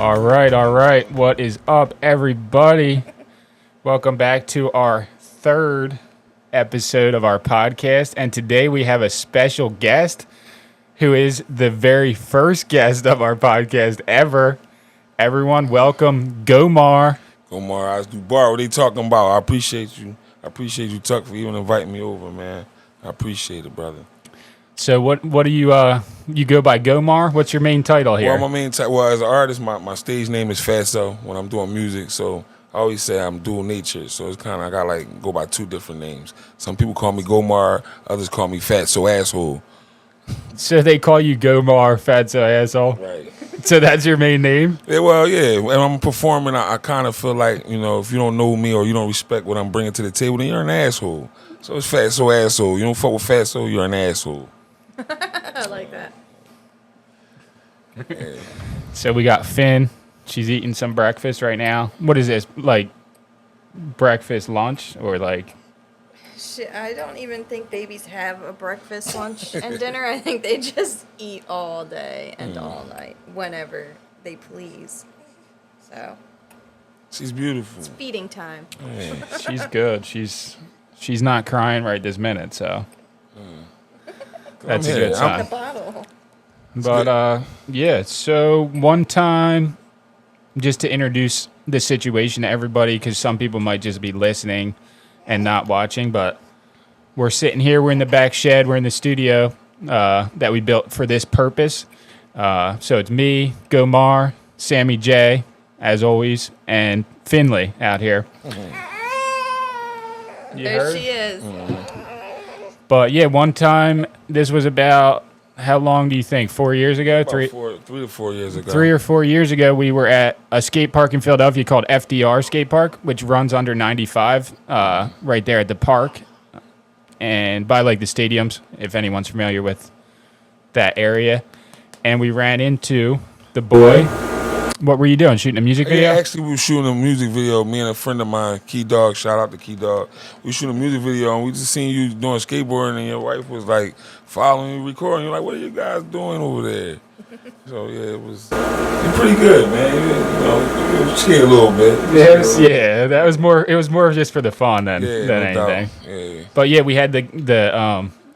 All right. What is up, everybody? Welcome back to our third episode of our podcast. And today we have a special guest who is the very first guest of our podcast ever. Everyone, welcome Gomar. Gomar, Bar. What are they talking about? I appreciate you. I appreciate you, Tuck, for even inviting me over, man. I appreciate it, brother. So what do you go by Gomar? What's your main title here? Well, my main title, as an artist, my stage name is Fatso when I'm doing music. So I always say I'm dual nature. So it's kind of, I got go by two different names. Some people call me Gomar, others call me Fatso Asshole. So they call you Gomar Fatso Asshole? Right. So that's your main name? Yeah, well, yeah. When I'm performing, I kind of feel like, if you don't know me or you don't respect what I'm bringing to the table, then you're an asshole. So it's Fatso Asshole. You don't fuck with Fatso, you're an asshole. I like that. Yeah. So we got Finn. She's eating some breakfast right now. What is this, like breakfast, lunch, or like? Shit, I don't even think babies have a breakfast, lunch, and dinner. I think they just eat all day and all night, whenever they please. So. She's beautiful. It's feeding time. Yeah. She's good. She's not crying right this minute, so. That's a good sign. The bottle. But yeah, so one time, just to introduce the situation to everybody, because some people might just be listening and not watching, but we're sitting here, we're in the back shed, we're in the studio that we built for this purpose. So it's me, Gomar, Sammy J, as always, and Finley out here. You There heard? she is. But yeah, one time, this was about, how long do you think? 4 years ago? About 3 to 4 years ago. 3 or 4 years ago, we were at a skate park in Philadelphia called FDR Skate Park, which runs under 95, right there at the park, and by like the stadiums, if anyone's familiar with that area. And we ran into the boy. What were you doing? Shooting a music video? Yeah, actually, we were shooting a music video. Me and a friend of mine, Key Dog, shout out to Key Dog. We were shooting a music video, and we just seen you doing skateboarding, and your wife was like following you, recording. You're like, what are you guys doing over there? So yeah, it was pretty good, man. You scared a little bit. Yes, yeah. That was more. It was more just for the fun than anything. Yeah. But yeah, we had the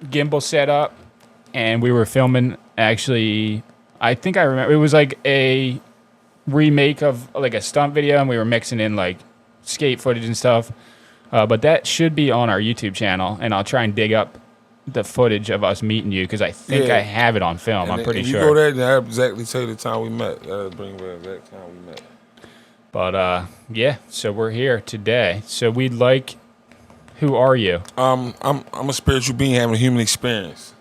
gimbal set up, and we were filming. Actually, I think I remember it was like a remake of like a stunt video, and we were mixing in like skate footage and stuff. But that should be on our YouTube channel, and I'll try and dig up the footage of us meeting you because I think I have it on film. I'm pretty sure. If you go there, then I'll exactly tell you the time we met. That'll bring the exact time we met. But yeah, so we're here today. So we'd like. Who are you? I'm a spiritual being having a human experience.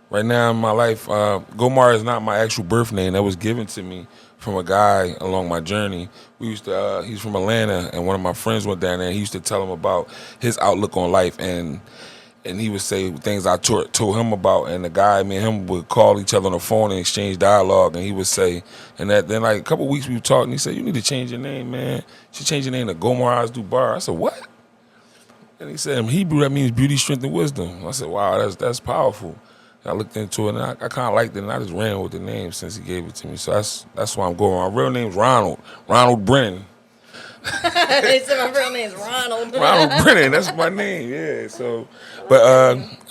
Right now in my life, Gomar is not my actual birth name. That was given to me from a guy along my journey. We used to. He's from Atlanta, and one of my friends went down there. And he used to tell him about his outlook on life, and he would say things I told him about. And the guy, me and him would call each other on the phone and exchange dialogue. And he would say, and then like a couple of weeks we were talking. He said, "You need to change your name, man. You should change your name to Gomar Bar." I said, "What?" And he said, "In Hebrew, that means beauty, strength, and wisdom." I said, "Wow, that's powerful." I looked into it, and I kind of liked it, and I just ran with the name since he gave it to me. So that's why I'm going. My real name's Ronald Brennan. They said my real name's Ronald. Ronald Brennan, that's my name, yeah. So, but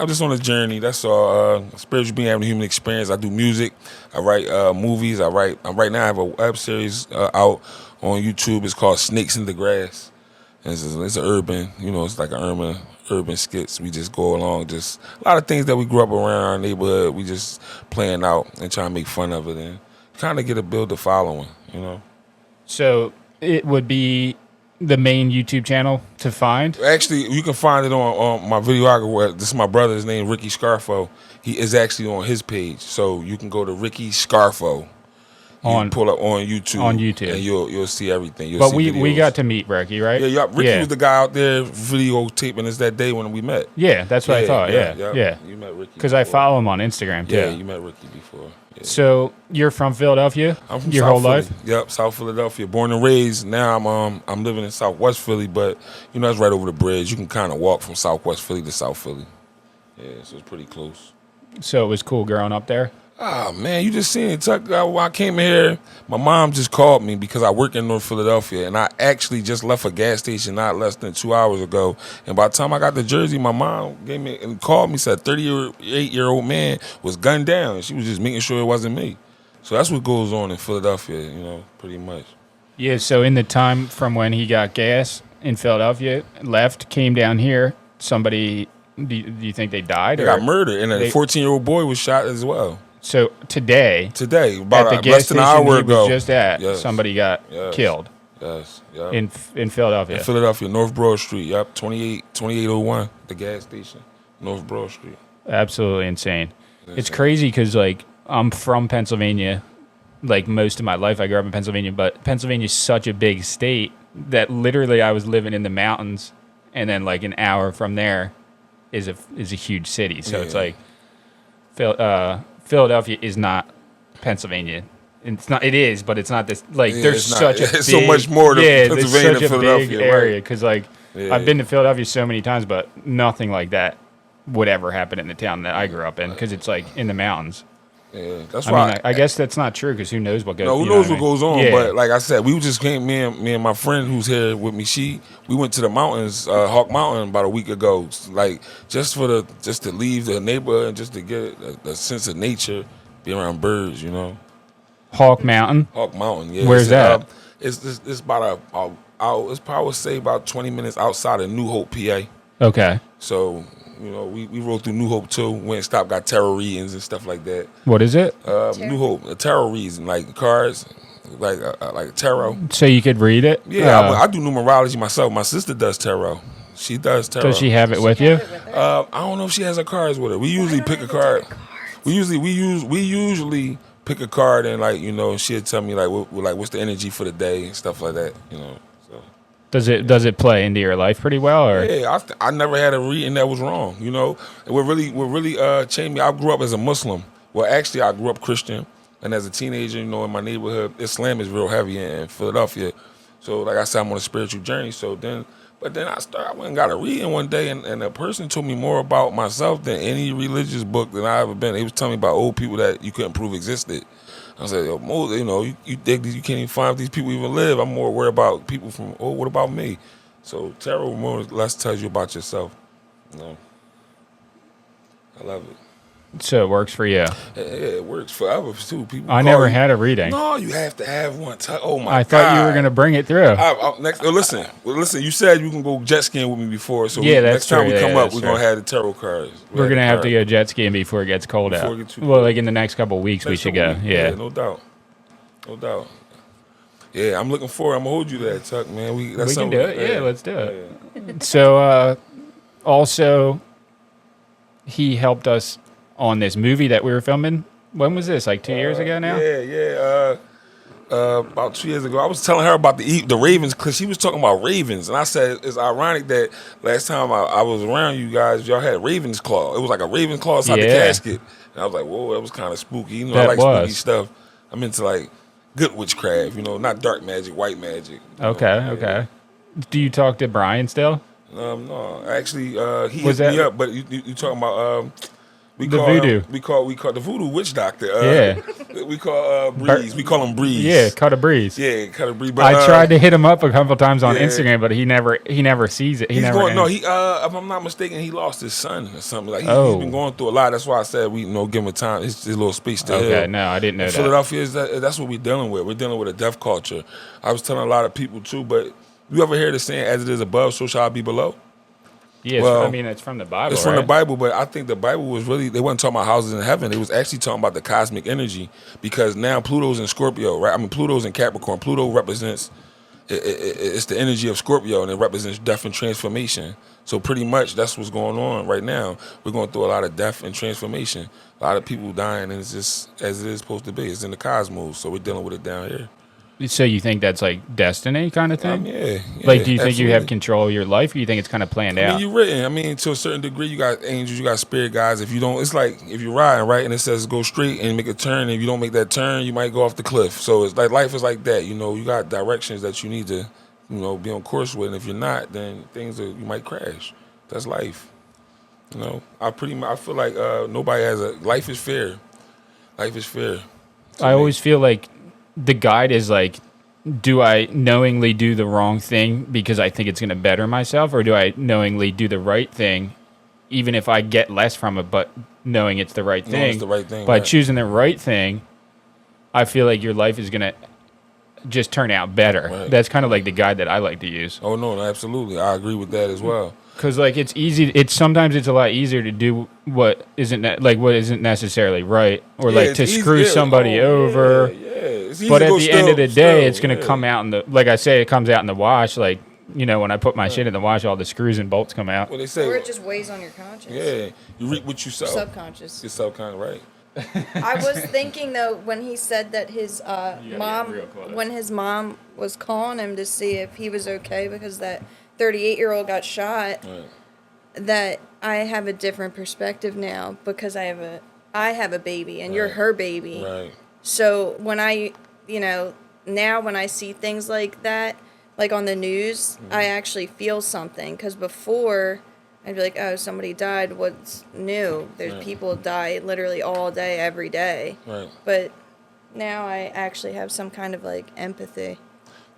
I'm just on a journey, that's all. Spiritual being, having a human experience. I do music, I write movies, right now I have a web series out on YouTube. It's called Snakes in the Grass. And it's an urban, it's like an urban skits. We just go along, just a lot of things that we grew up around our neighborhood. We just playing out and trying to make fun of it and kind of build a following, So it would be the main YouTube channel to find? Actually, you can find it on my videographer. This is my brother. His name Ricky Scarfo. He is actually on his page. So you can go to Ricky Scarfo. Pull up on YouTube. And you'll see everything. But we got to meet Ricky, right? Yeah, Ricky was the guy out there videotaping us that day when we met. Yeah, that's what I thought. Yeah. You met Ricky. Because I follow him on Instagram, too. Yeah, you met Ricky before. Yeah. So you're from Philadelphia? I'm from your South whole Philly. life? Yep, South Philadelphia. Born and raised. Now I'm living in Southwest Philly, but that's right over the bridge. You can kind of walk from Southwest Philly to South Philly. Yeah, so it's pretty close. So it was cool growing up there? Oh man, you just seen it. Tuck. When I came here, my mom just called me because I work in North Philadelphia, and I actually just left a gas station not less than 2 hours ago. And by the time I got to Jersey, my mom gave me and called me, said 38-year-old man was gunned down, and she was just making sure it wasn't me. So that's what goes on in Philadelphia, pretty much. Yeah, so in the time from when he got gas in Philadelphia, left, came down here, somebody, do you think they died? They got murdered, and a 14-year-old boy was shot as well. So today, about at the less gas than an station hour he ago, was just at, yes. somebody got killed. Yes, yeah. In Philadelphia. In Philadelphia, North Broad Street. Yep, 2801, the gas station, North Broad Street. Absolutely insane. It's crazy because, like, I'm from Pennsylvania. Like, most of my life, I grew up in Pennsylvania, but Pennsylvania's such a big state that literally I was living in the mountains, and then, like, an hour from there is a huge city. So it's like Philadelphia is not Pennsylvania. It's not. It is, but it's not this. Like, there's such a big, so much more to Pennsylvania than Philadelphia. Big area because, like, I've been to Philadelphia so many times, but nothing like that would ever happen in the town that I grew up in because it's like in the mountains. Yeah, that's why. I guess that's not true because who knows what goes. No, who knows what goes on? Yeah. But like I said, we just came. Me and my friend who's here with me. We went to the mountains, Hawk Mountain, about a week ago. Like just to leave the neighborhood and just to get a sense of nature, be around birds. Hawk Mountain. Hawk Mountain. Yeah. Where's that? It's about it's probably say about 20 minutes outside of New Hope, PA. Okay. So. We rode through New Hope too. Went and stopped, got tarot readings and stuff like that. What is it? New Hope, tarot readings, like cards, like tarot. So you could read it? Yeah, I do numerology myself. My sister does tarot. She does tarot. Does she have it with you? I don't know if she has her cards with her. We usually pick a card. We usually pick a card and she'll tell me what's the energy for the day and stuff like that. Does it play into your life pretty well? Or? Yeah, I never had a reading that was wrong. And what really changed me, I grew up as a Muslim. Well, actually, I grew up Christian, and as a teenager, in my neighborhood, Islam is real heavy in Philadelphia. So, like I said, I'm on a spiritual journey. So then I went and got a reading one day, and a person told me more about myself than any religious book that I ever been. They was telling me about old people that you couldn't prove existed. I said, you think that you can't even find if these people even live. I'm more worried about people from, what about me? So tarot more or less tells you about yourself. I love it. So it works for you. Yeah, it works for others too. People. I never had a reading. No, you have to have one. Oh my God! I thought you were gonna bring it through. Listen. You said you can go jet skiing with me before. So next time we come up, we're gonna have the tarot cards. We're gonna have to go jet skiing before it gets cold out. Like in the next couple of weeks, we should go. Yeah, no doubt. Yeah, I'm looking forward. I'm gonna hold you to that, Tuck, man. We can do it. Yeah, let's do it. Yeah. So, also, he helped us on this movie that we were filming. When was this? Like 2 years ago now? Yeah. About 2 years ago, I was telling her about the ravens because she was talking about ravens, and I said it's ironic that last time I was around you guys, y'all had raven's claw. It was like a raven's claw inside the casket, and I was like, whoa, that was kind of spooky. I like spooky stuff. I'm into like good witchcraft, not dark magic, white magic. Okay. Do you talk to Brian still? No, actually, he hit me up, but you talking about voodoo. We call the voodoo witch doctor. We call Breeze. We call him Breeze. Yeah, Cut a Breeze. Yeah, Cut a Breeze. But, I tried to hit him up a couple times on Instagram, but he never sees it. If I'm not mistaken, he lost his son or something. Like he's been going through a lot. That's why I said we give him a time. His little space to heal. No, I didn't know that. Philadelphia that's what we're dealing with. We're dealing with a death culture. I was telling a lot of people too, but you ever hear the saying, "As it is above, so shall it be below"? Yeah, it's from the Bible. It's from the Bible, but I think the Bible was really, they wasn't talking about houses in heaven. They was actually talking about the cosmic energy, because now Pluto's in Scorpio, right? I mean, Pluto's in Capricorn. Pluto represents, it's the energy of Scorpio, and it represents death and transformation. So pretty much that's what's going on right now. We're going through a lot of death and transformation. A lot of people dying, and it's just as it is supposed to be. It's in the cosmos, so we're dealing with it down here. So you think that's like destiny kind of thing? Yeah. Like, do you think you have control of your life, or you think it's kind of planned out? You're written. To a certain degree, you got angels, you got spirit guides. If you don't, it's like if you're riding, right, and it says go straight and make a turn, and if you don't make that turn, you might go off the cliff. So it's like life is like that. You got directions that you need to, be on course with, and if you're not, then you might crash. That's life. I feel like nobody has life is fair. Life is fair. I always feel like the guide is like, do I knowingly do the wrong thing because I think it's going to better myself, or do I knowingly do the right thing, even if I get less from it, but knowing it's the right thing? It's the right thing. By right. choosing the right thing, I feel like your life is going to just turn out better. Right. That's kind of like the guide that I like to use. Oh no, absolutely, I agree with that as well. Because like it's easy. Sometimes it's a lot easier to do what isn't necessarily right, or Yeah, like it's to easy- screw yeah, somebody over. Yeah, it's easy But to at go the end of the day, it's going to yeah. come out in the, like I say, it comes out in the wash. Like, you know, when I put my shit in the wash, all the screws and bolts come out. What they say? Or it just weighs on your conscience. Yeah, you reap what you sow. Subconscious. Your subconscious, right? I was thinking though when he said that his get mom, real close. when his mom was calling him to see if he was okay because that 38-year-old got shot, Right. that I have a different perspective now because I have a baby and you're Right. her baby. Right. So when I, now when I see things like that, like on the news, I actually feel something. Because before, I'd be like, oh, somebody died. What's new? There's Right. people die literally all day, every day. Right. But now I actually have some kind of like empathy.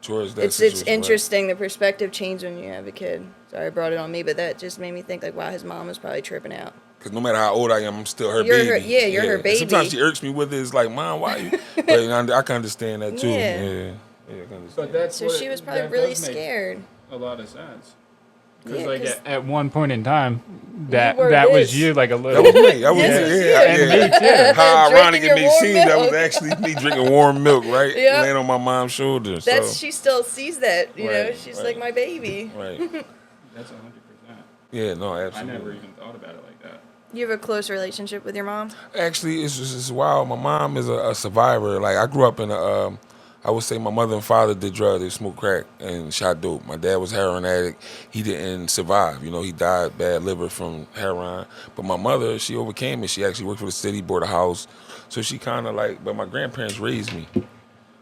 Towards that It's situation, interesting. The perspective changed when you have a kid. Sorry, I brought it on me, but that just made me think like, wow, his mom was probably tripping out. Because no matter how old I am, I'm still her You're baby. her- yeah, you're her And baby. sometimes she irks me with it. It's like, Mom, why you? But I can understand that too. Yeah. Yeah, I can understand. So she was probably really scared. A lot of sense. Because Yeah, like 'cause at one point in time, that were was this. you, like a That little. was me. That was Yes, me. it's Yeah, you. yeah. And me too. How ironic Drinking it may your warm seem, that was milk. actually me drinking warm milk, right? Yeah. Laying on my mom's shoulder. That's So. she still sees that, you know. Right, She's right. like my baby. Right. That's 100%. Yeah, no, I absolutely. never even thought about it like that. You have a close relationship with your mom? Actually, it's wild. My mom is a survivor. Like, I grew up in a, I would say my mother and father did drugs. They smoked crack and shot dope. My dad was a heroin addict. He didn't survive. You know, he died bad liver from heroin. But my mother, she overcame it. She actually worked for the city, bought a house. So she kind of like, but my grandparents raised me.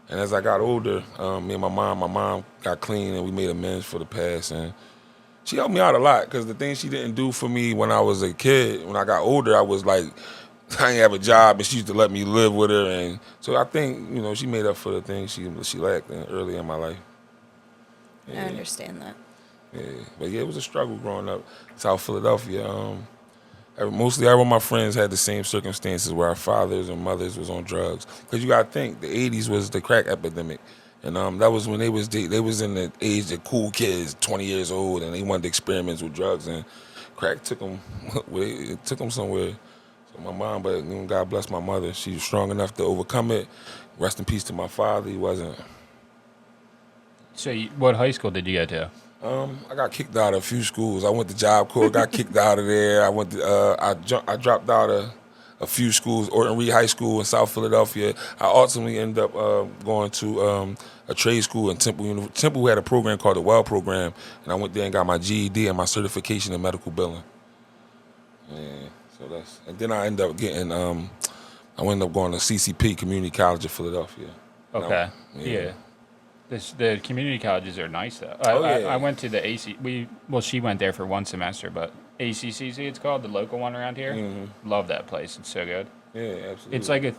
And as I got older, me and my mom got clean and we made amends for the past. And she helped me out a lot because the things she didn't do for me when I was a kid, when I got older, I was like, I didn't have a job, and she used to let me live with her. And so I think, she made up for the things she lacked early in my life. I understand that. Yeah, but yeah, it was a struggle growing up. South Philadelphia. Mostly everyone of my friends had the same circumstances where our fathers and mothers was on drugs. Because you got to think, the 80s was the crack epidemic. And that was when they was in the age of cool kids, 20 years old, and they wanted to experiments with drugs. And crack took them somewhere. So my mom, but God bless my mother. She was strong enough to overcome it. Rest in peace to my father. He wasn't. So what high school did you go to? I got kicked out of a few schools. I went to Job Corps, got kicked out of there. I went to I dropped out of a few schools, Orton Reed High School in South Philadelphia. I ultimately ended up going to a trade school in Temple. Temple had a program called the Well Program, and I went there and got my GED and my certification in medical billing. Yeah, so and then I ended up getting I ended up going to CCP, Community College of Philadelphia. Okay. Yeah. The community colleges are nice though. I went to the AC. She went there for one semester, but ACCC it's called, the local one around here. Mm-hmm. Love that place. It's so good. Yeah, absolutely. It's like a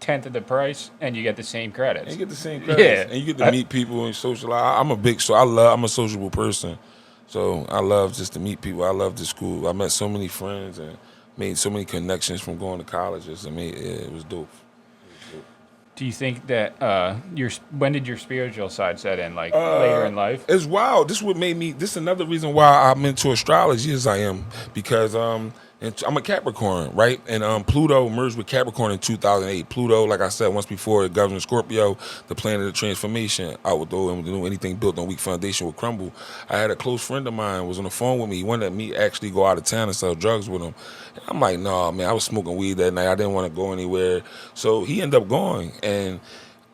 tenth of the price, and you get the same credits. And you get the same credits. Yeah. And you get to meet people and socialize. I'm a sociable person. So I love just to meet people. I love the school. I met so many friends and made so many connections from going to colleges. It was dope. Do you think that when did your spiritual side set in? Like later in life? It's wild. This is another reason why I'm into astrology as I am, because I'm a Capricorn, right? And Pluto merged with Capricorn in 2008. Pluto, like I said once before, it governs Scorpio, the planet of transformation. Outdoor, and anything built on weak foundation will crumble. I had a close friend of mine was on the phone with me. He wanted me actually go out of town and sell drugs with him. And I'm like, no, man, I was smoking weed that night. I didn't want to go anywhere. So he ended up going. And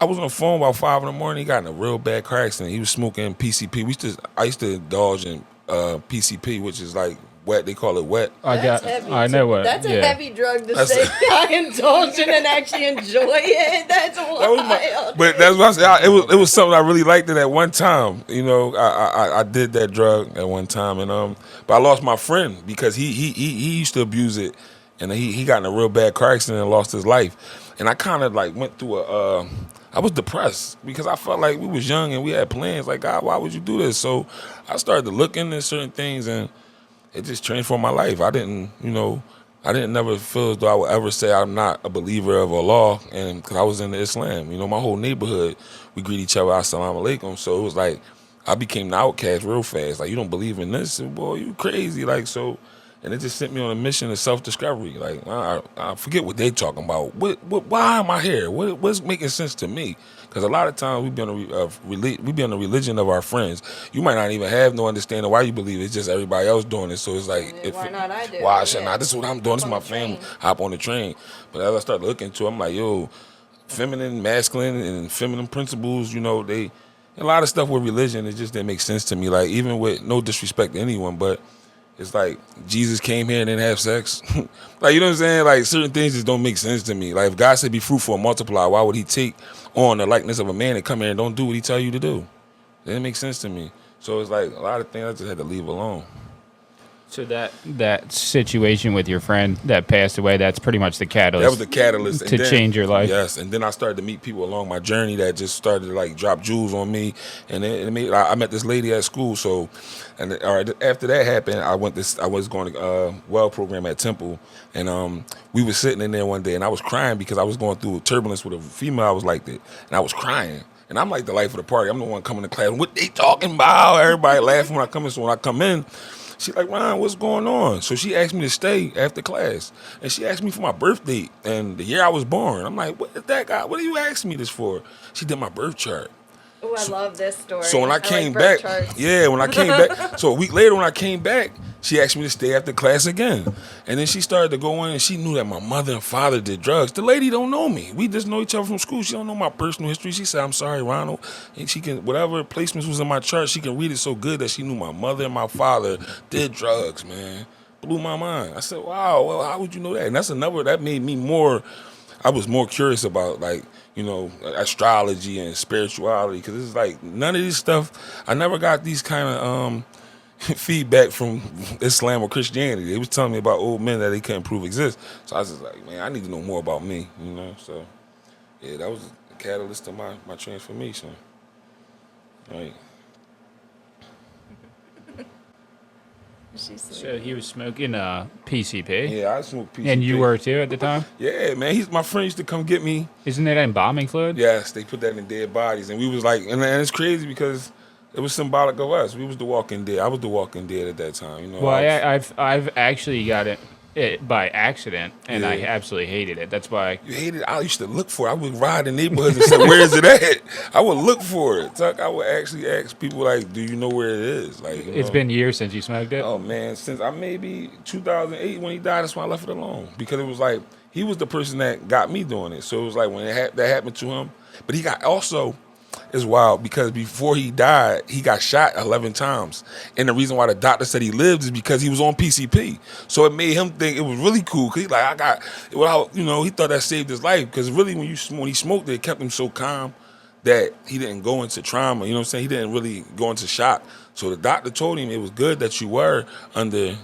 I was on the phone about 5 in the morning. He got in a real bad car accident. He was smoking PCP. I used to indulge in PCP, which is like wet. They call it wet. I know what. That's yeah. a heavy drug to say I indulge in and actually enjoy it. That's wild. But that's what I said. It was something I really liked it at one time. I did that drug at one time, and but I lost my friend because he used to abuse it, and he got in a real bad car accident and lost his life. And I kind of like went through I was depressed because I felt like we was young and we had plans. Like, God, why would you do this? So I started to look into certain things, and it just transformed my life. I didn't never feel as though I would ever say I'm not a believer of Allah, and because I was into Islam. My whole neighborhood, we greet each other, assalamu alaikum. So it was like I became the outcast real fast. Like, you don't believe in this? Boy, you crazy. Like, so, and it just sent me on a mission of self-discovery. Like, I forget what they talking about. Why am I here? What's making sense to me? Because a lot of times we be on the religion of our friends. You might not even have no understanding why you believe it. It's just everybody else doing it. So it's like, Why not I do it? why should not? This is what I'm doing. This is On my the family. train. Hop on the train. But as I started looking into it, I'm like, yo, feminine, masculine, and feminine principles, a lot of stuff with religion, it just didn't make sense to me. Like, even with no disrespect to anyone, but it's like Jesus came here and didn't have sex. Like, you know what I'm saying? Like, certain things just don't make sense to me. Like, if God said be fruitful and multiply, why would he take on the likeness of a man and come here and don't do what he tell you to do? It didn't make sense to me. So it's like a lot of things I just had to leave alone. So that situation with your friend that passed away, that's pretty much the catalyst. That was the catalyst to change your life. Yes, and then I started to meet people along my journey that just started to like drop jewels on me, and I met this lady at school. So, and all right, after that happened, I was going to well program at Temple, and we were sitting in there one day, and I was crying because I was going through turbulence with a female I was like that, and I was crying. And I'm like the life of the party. I'm the one coming to class. What they talking about? Everybody laughing when I come in. So when I come in, she's like, Ron, what's going on? So she asked me to stay after class. And she asked me for my birth date and the year I was born. I'm like, what is that guy? What are you asking me this for? She did my birth chart. Oh, I love this story. So when I came like back, so a week later when I came back, she asked me to stay after class again. And then she started to go in and she knew that my mother and father did drugs. The lady don't know me. We just know each other from school. She don't know my personal history. She said, I'm sorry, Ronald. And she can, whatever placements was in my chart, she can read it so good that she knew my mother and my father did drugs, man. Blew my mind. I said, wow, well, how would you know that? And that made me I was more curious about, like, astrology and spirituality, because it's like none of this stuff. I never got these kind of feedback from Islam or Christianity. They was telling me about old men that they couldn't prove exist. So I was just like, man, I need to know more about me, So yeah, that was the catalyst to my transformation. Right. So he was smoking PCP? Yeah, I smoked PCP. And you were too at the time? Yeah, man. My friend used to come get me. Isn't that embalming fluid? Yes, they put that in dead bodies. And we was like, and it's crazy because it was symbolic of us. We was the walking dead. I was the walking dead at that time. Well, I've actually got it by accident, and I absolutely hated it. That's why. You hated it? I used to look for it. I would ride the neighborhoods and say, where is it at? I would look for it. I would actually ask people, like, do you know where it is? Like, it's been years since you smoked it? Oh, man. Since maybe 2008 when he died, that's why I left it alone. Because it was like, he was the person that got me doing it. So it was like when that happened to him. But he got also... It's wild because before he died, he got shot 11 times. And the reason why the doctor said he lived is because he was on PCP. So it made him think it was really cool. Because he's like, he thought that saved his life. Because really, when he smoked it kept him so calm that he didn't go into trauma. You know what I'm saying? He didn't really go into shock. So the doctor told him it was good that you were under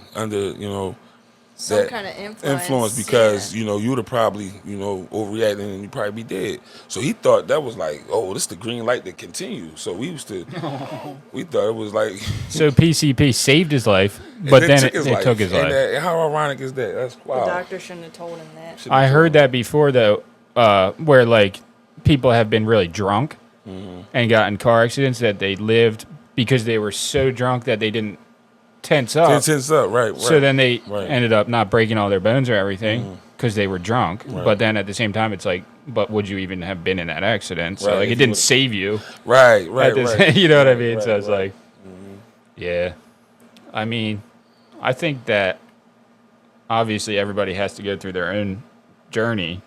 some that kind of influence because you would have probably overreacted and you'd probably be dead. So he thought that was like, oh, this is the green light that continues. So we thought it was like so PCP saved his life, but then it took his life. And how ironic is that? That's wild. The doctor shouldn't have told him that. I heard that before though, where like people have been really drunk and got in car accidents that they lived because they were so drunk that they didn't tense up, right. So then they ended up not breaking all their bones or everything because they were drunk. Right. But then at the same time, it's like, but would you even have been in that accident? So like, it didn't save you. Right. You know what I mean? So it's like, yeah. I mean, I think that obviously everybody has to go through their own journey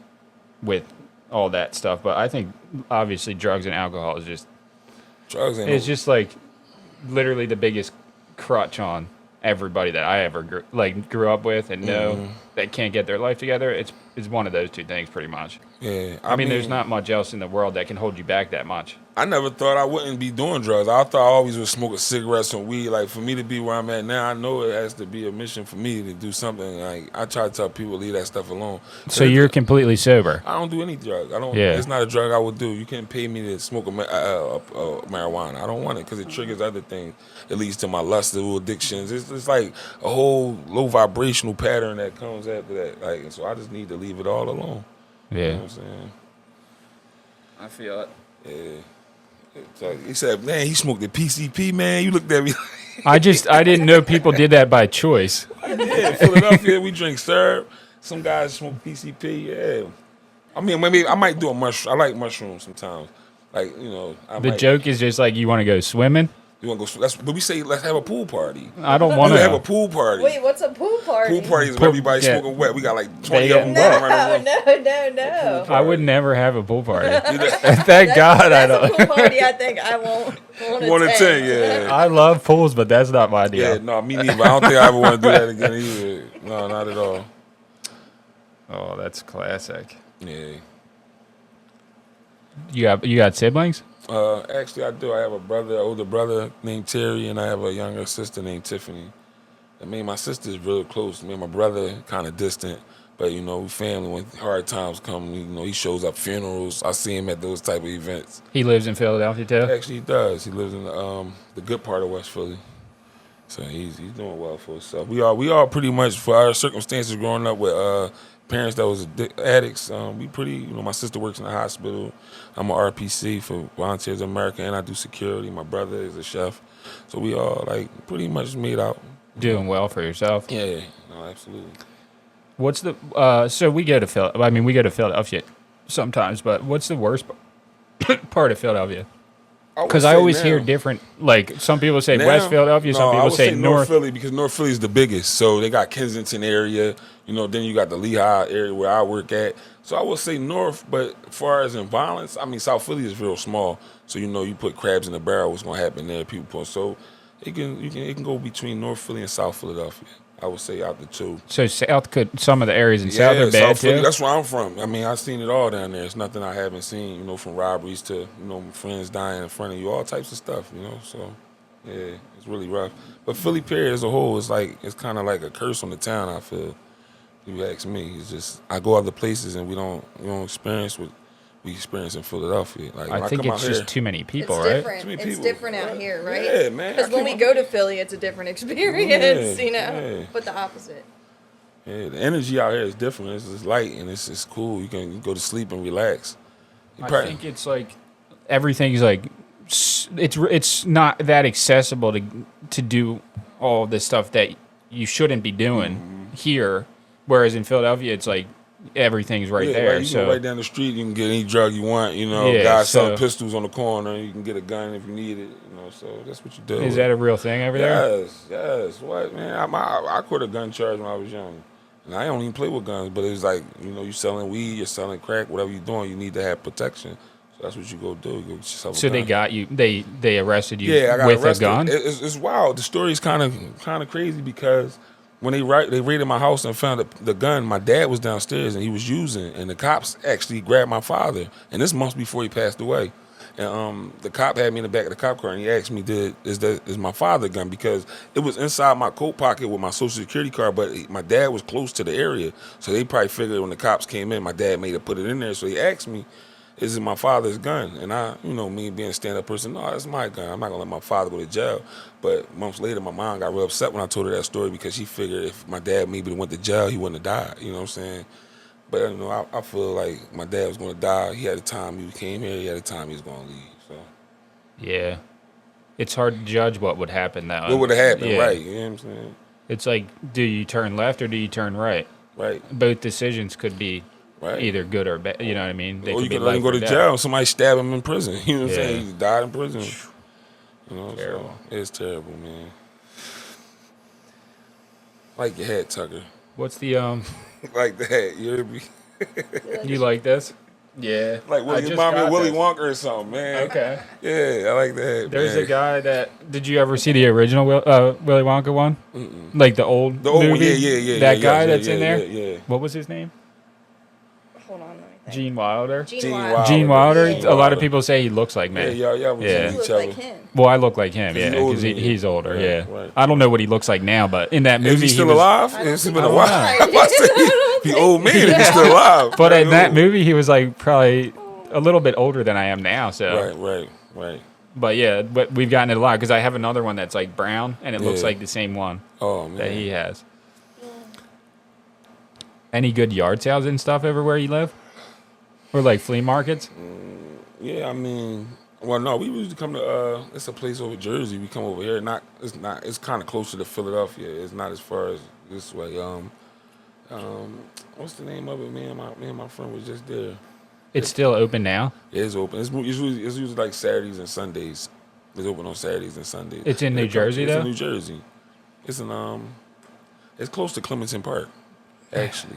with all that stuff. But I think obviously drugs and alcohol is just just like literally the biggest crutch on everybody that I ever grew up with and know that can't get their life together. It's one of those two things pretty much. Yeah, I mean, there's not much else in the world that can hold you back that much. I never thought I wouldn't be doing drugs. I thought I always would smoke a cigarette, some weed. Like, for me to be where I'm at now, I know it has to be a mission for me to do something. Like, I try to tell people, leave that stuff alone. So you're completely sober? I don't do any drug. I don't. Yeah. It's not a drug I would do. You can't pay me to smoke a marijuana. I don't want it because it triggers other things. It leads to my lustful addictions. It's like a whole low vibrational pattern that comes after that. Like, so I just need to leave it all alone. Yeah. You know what I'm saying? I feel it. Yeah. So he said, man, he smoked the PCP, man. You looked at me like, I didn't know people did that by choice. yeah, Philadelphia, we drink syrup. Some guys smoke PCP, yeah. I mean, maybe I might do a mushroom. I like mushrooms sometimes. Like, you know. The joke is just like, you want to go swimming? You want to go, but we say, let's have a pool party. I don't want to have a pool party. Wait, what's a pool party? Pool party is where everybody smoking wet. We got like 20 of them No, going around the room. no. I would never have a pool party. Thank God I That's don't. a pool party I think I won't One to 10, yeah. I love pools, but that's not my deal. Yeah, no, me neither. I don't think I ever want to do that again either. No, not at all. Oh, that's classic. Yeah. You got siblings? Actually, I do. I have a brother, older brother named Terry, and I have a younger sister named Tiffany. I mean, my sister's real close. Me and my brother kind of distant, but you know, we family. When hard times come, you know, he shows up funerals. I see him at those type of events. He lives in Philadelphia too? Actually, he does. He lives in the good part of West Philly, so he's doing well for himself. We all pretty much, for our circumstances, growing up with parents that was addicts. We pretty, you know, my sister works in the hospital. I'm a RPC for Volunteers of America, and I do security. My brother is a chef, so we all like pretty much made out. Doing well for yourself. Yeah, no, absolutely. What's the so we go to Philadelphia sometimes, but what's the worst part of Philadelphia? Because I always hear different. Like, some people say now, West Philadelphia, some I people would say North Philly, because North Philly is the biggest. So they got Kensington area, you know. Then you got the Lehigh area where I work at. So I would say North, but as far as in violence, I mean, South Philly is real small. So you know, you put crabs in the barrel, what's gonna happen there? People put so it can go between North Philly and South Philadelphia. I would say out the two. So South some of the areas in South are bad South Philly, too. that's where I'm from. I mean, I've seen it all down there. It's nothing I haven't seen. You know, from robberies to, you know, friends dying in front of you, all types of stuff. You know, so yeah, it's really rough. But Philly, period, as a whole, it's kind of like a curse on the town. I feel. If you ask me, it's just I go other places and we don't experience what we experience in Philadelphia. Like, I think it's just too many people, it's right? different. Too many It's people. different out here, right? Yeah, man. Because when we go to Philly, it's a different experience, you know. Yeah. But the opposite. Yeah, the energy out here is different. It's just light and it's cool. You can go to sleep and relax. I think it's like everything's like it's not that accessible to do all the stuff that you shouldn't be doing here. Whereas in Philadelphia, it's like everything's right there. Right, you so can go right down the street. You can get any drug you want. You know, Yeah, guys so- selling pistols on the corner. You can get a gun if you need it. You know, so that's what you do. is that a real thing over there? Yes. What, man? I quit a gun charge when I was young. And I don't even play with guns, but it's like, you know, you selling weed, you're selling crack, whatever you're doing, you need to have protection. So that's what you go do. You go get yourself a So gun. they got you. They arrested you I got with arrested. a gun. It's wild. The story's kind of crazy because when they raided my house and found the gun, my dad was downstairs and he was using, and the cops actually grabbed my father. And this months before he passed away. And the cop had me in the back of the cop car and he asked me, is my father gun? Because it was inside my coat pocket with my Social Security card, but my dad was close to the area. So they probably figured when the cops came in, my dad made it put it in there. So he asked me, is it my father's gun? And I, you know, me being a stand-up person, no, that's my gun. I'm not going to let my father go to jail. But months later, my mom got real upset when I told her that story because she figured if my dad maybe went to jail, he wouldn't have died. You know what I'm saying? But, you know, I feel like my dad was going to die. He had a time he came here. He had a time he was going to leave. So Yeah, it's hard to judge what would happen now. what would have happened, Yeah. right? You know what I'm saying? It's like, do you turn left or do you turn right? Right. Both decisions could be Right. either good or bad. You know what I mean? They Or you be could let him go life to or jail death. and somebody stab him in prison. You know what I'm Yeah. saying? He died in prison. You know, Terrible. So it's terrible, man. Like your hat, Tucker. What's the Like the hat. You hear me? You like this? Yeah. Like I Willy, just remind me got of Willy this. Wonka or something, man. Okay. Yeah, I like the hat. There's man. a guy that. Did you ever see the original Willy Wonka one? Like the old The old one, movie? yeah. That yeah, guy yeah, that's yeah, in there. Yeah. What was his name? Hold on, let me Gene Wilder. Gene Gene Wilder. Wilder. Gene Wilder. Yeah. A lot of people say he looks like me. Yeah, y'all You resemble look each other. like him. Well, I look like him, He's yeah, older because than you. he's older. Right, Yeah, right. I don't know what he looks like now, but in that movie, Is he still was, alive? I don't It's been think a so. while. I I was don't saying, the think- old man, he's still alive. But Very in that old. movie, he was like probably a little bit older than I am now. So, Right. but yeah, but we've gotten it a lot because I have another one that's like brown and it looks Yeah. like the same one Oh that man, he has. Any good yard sales and stuff everywhere you live, or like flea markets? yeah. I mean, well, no, we usually come to. It's a place over Jersey. We come over here. It's kind of closer to Philadelphia. It's not as far as this way. What's the name of it? Me and my friend was just there. It's still open now. It is open. It's usually like Saturdays and Sundays. It's open on Saturdays and Sundays. It's in New Jersey, It's though? in New Jersey. It's it's close to Clementon Park, actually.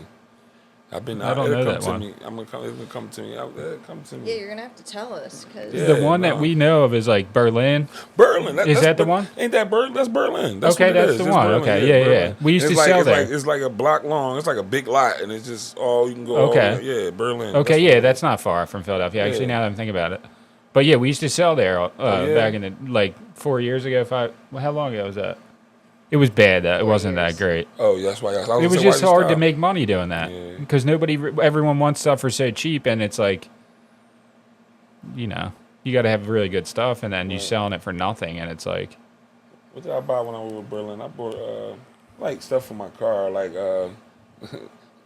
I've been. I don't know that one. Me. I'm gonna come. It's gonna come to me. It'll come to me. Yeah, you're gonna have to tell us because Yeah. The one that we know of is like Berlin. Berlin. Is that the one? Ain't that Berlin? That's Berlin. That's Okay, what it that's is. the It's one. Berlin. Okay, yeah. Berlin. We used It's to like, sell it's there. Like, it's like a block long. It's like a big lot, and it's just all you can go. Okay. All, yeah, Berlin. Okay, yeah, that's not far from Philadelphia. Actually, Yeah. now that I'm thinking about it. But yeah, we used to sell there yeah? back in the like 4 years ago. Well, how long ago was that? It was bad. It wasn't that great. Oh, that's why. It was just hard to make money doing that Yeah. because everyone wants stuff for so cheap, and it's like, you got to have really good stuff, and then you selling it for nothing, and it's like, What did I buy when I was in Berlin? I bought like stuff for my car, like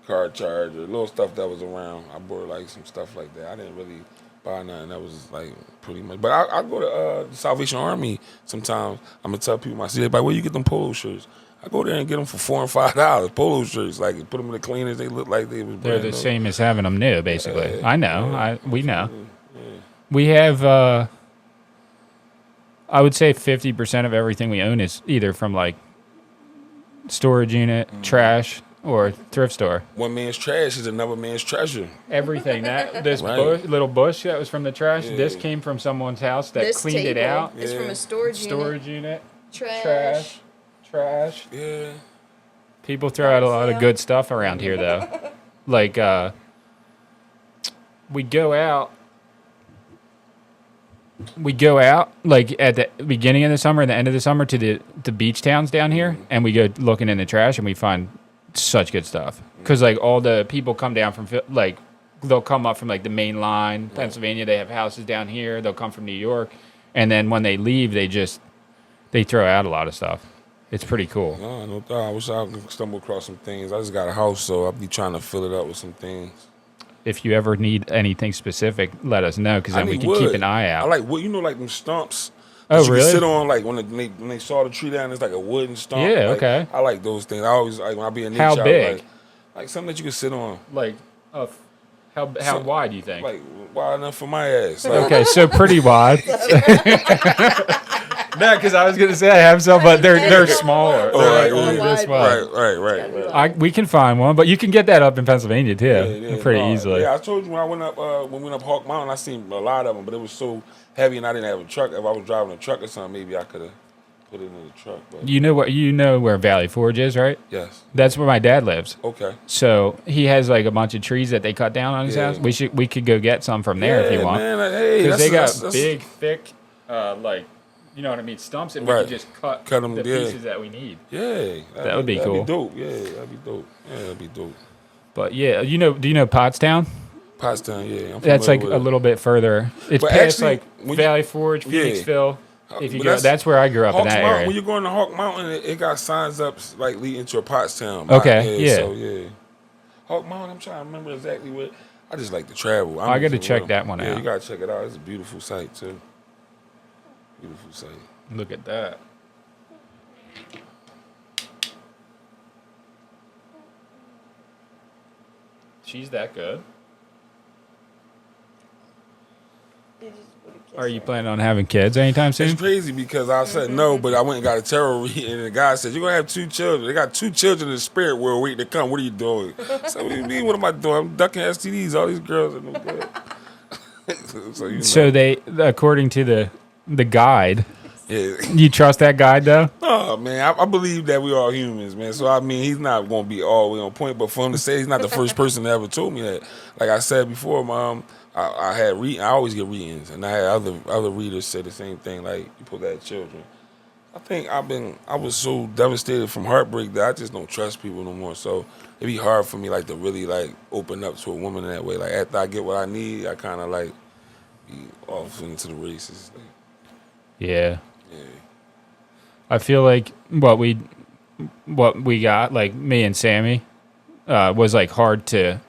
car charger, little stuff that was around. I bought like some stuff like that. I didn't really buy nothing that was like pretty much. But I go to the Salvation Army sometimes. I'm gonna tell people, I see everybody, where you get them polo shirts? I go there and get them for $4 and $5. Polo shirts, like put them in the cleaners. They look like they was. they're brand the new. same as having them new, basically. Yeah, I know. yeah. We know. Yeah. We have, I would say 50% of everything we own is either from like storage unit, trash, or thrift store. One man's trash is another man's treasure. Everything. This Right. little bush that was from the trash, Yeah. this came from someone's house that this cleaned it table out. is from Yeah. a storage Storage unit. unit, trash. Yeah. People throw out a lot of Yeah. good stuff around here, though. Like, we go out like at the beginning of the summer and the end of the summer to the beach towns down here, and we go looking in the trash and we find such good stuff. Because like all the people come down from like they'll come up from like the main line, Pennsylvania. They have houses down here. They'll come from New York, and then when they leave, they throw out a lot of stuff. It's pretty cool. No doubt. I wish I could stumble across some things. I just got a house, so I'll be trying to fill it up with some things. If you ever need anything specific, let us know because then we need can wood. keep an eye out. I like wood. You know, like them stumps. Oh, that you really? Can sit on, like when they saw the tree down, it's like a wooden stump. Yeah, Like, okay. I like those things. I always like when I be in nature. How I was big? Like something that you can sit on. Like, how So- wide do you think? Like wide enough for my ass. Like, Okay, so pretty wide. No, because I was gonna say I have some, but they're smaller. Oh, They're right, like only right. this wide. Right. We can find one, but you can get that up in Pennsylvania too, Yeah, pretty no, easily. Yeah, I told you when I went up Hawk Mountain, I seen a lot of them, but it was so heavy and I didn't have a truck. If I was driving a truck or something, maybe I could have put it in the truck. But You know where Valley Forge is, right? yes, That's where my dad lives. okay. So he has like a bunch of trees that they cut down on his Yeah. house. We could go get some from there if you want, man. Hey, because they got that's- big, thick, like you know what I mean, stumps, and we Right. can just cut Cut 'em, the yeah. pieces that we need. Yeah, That would be that'd cool. Be dope. Yeah, that'd be dope. Yeah, that'd be dope. But yeah, do you know Pottstown? Pottstown, yeah. I'm That's like familiar a with it. little bit further. It's But past actually, like when you- Valley Forge, Yeah. Phoenixville. If you But go, that's where I grew up in Hawks that Mountain, area. when you're going to Hawk Mountain, it got signs up like leading to a Pottstown. Okay, yeah. So yeah, Hawk Mountain. I'm trying to remember exactly where. I just like to travel. I gotta just check real- that one Yeah, out. you gotta check it out. It's a beautiful site too. Beautiful site. Look at that. She's that good. Are you planning on having kids anytime It's soon? crazy because I said no, but I went and got a tarot reading, and the guy said, "You're gonna have 2 children. They got 2 children in the spirit world waiting to come. What are you doing?" So what do you mean? What am I doing? I'm ducking STDs. All these girls are no good. So, you know. So they, according to the guide, Yeah. You trust that guy though? Oh man, I believe that we are humans, man. So I mean, he's not gonna be all the way on point. But for him to say he's not the first person that ever told me that. Like I said before, Mom, I had I always get readings, and I had other readers say the same thing. Like people that had children. I think I was so devastated from heartbreak that I just don't trust people no more. So it'd be hard for me like to really like open up to a woman in that way. Like after I get what I need, I kind of like be off into the races. Like, Yeah. yeah. I feel like what we got, like me and Sammy, was like hard to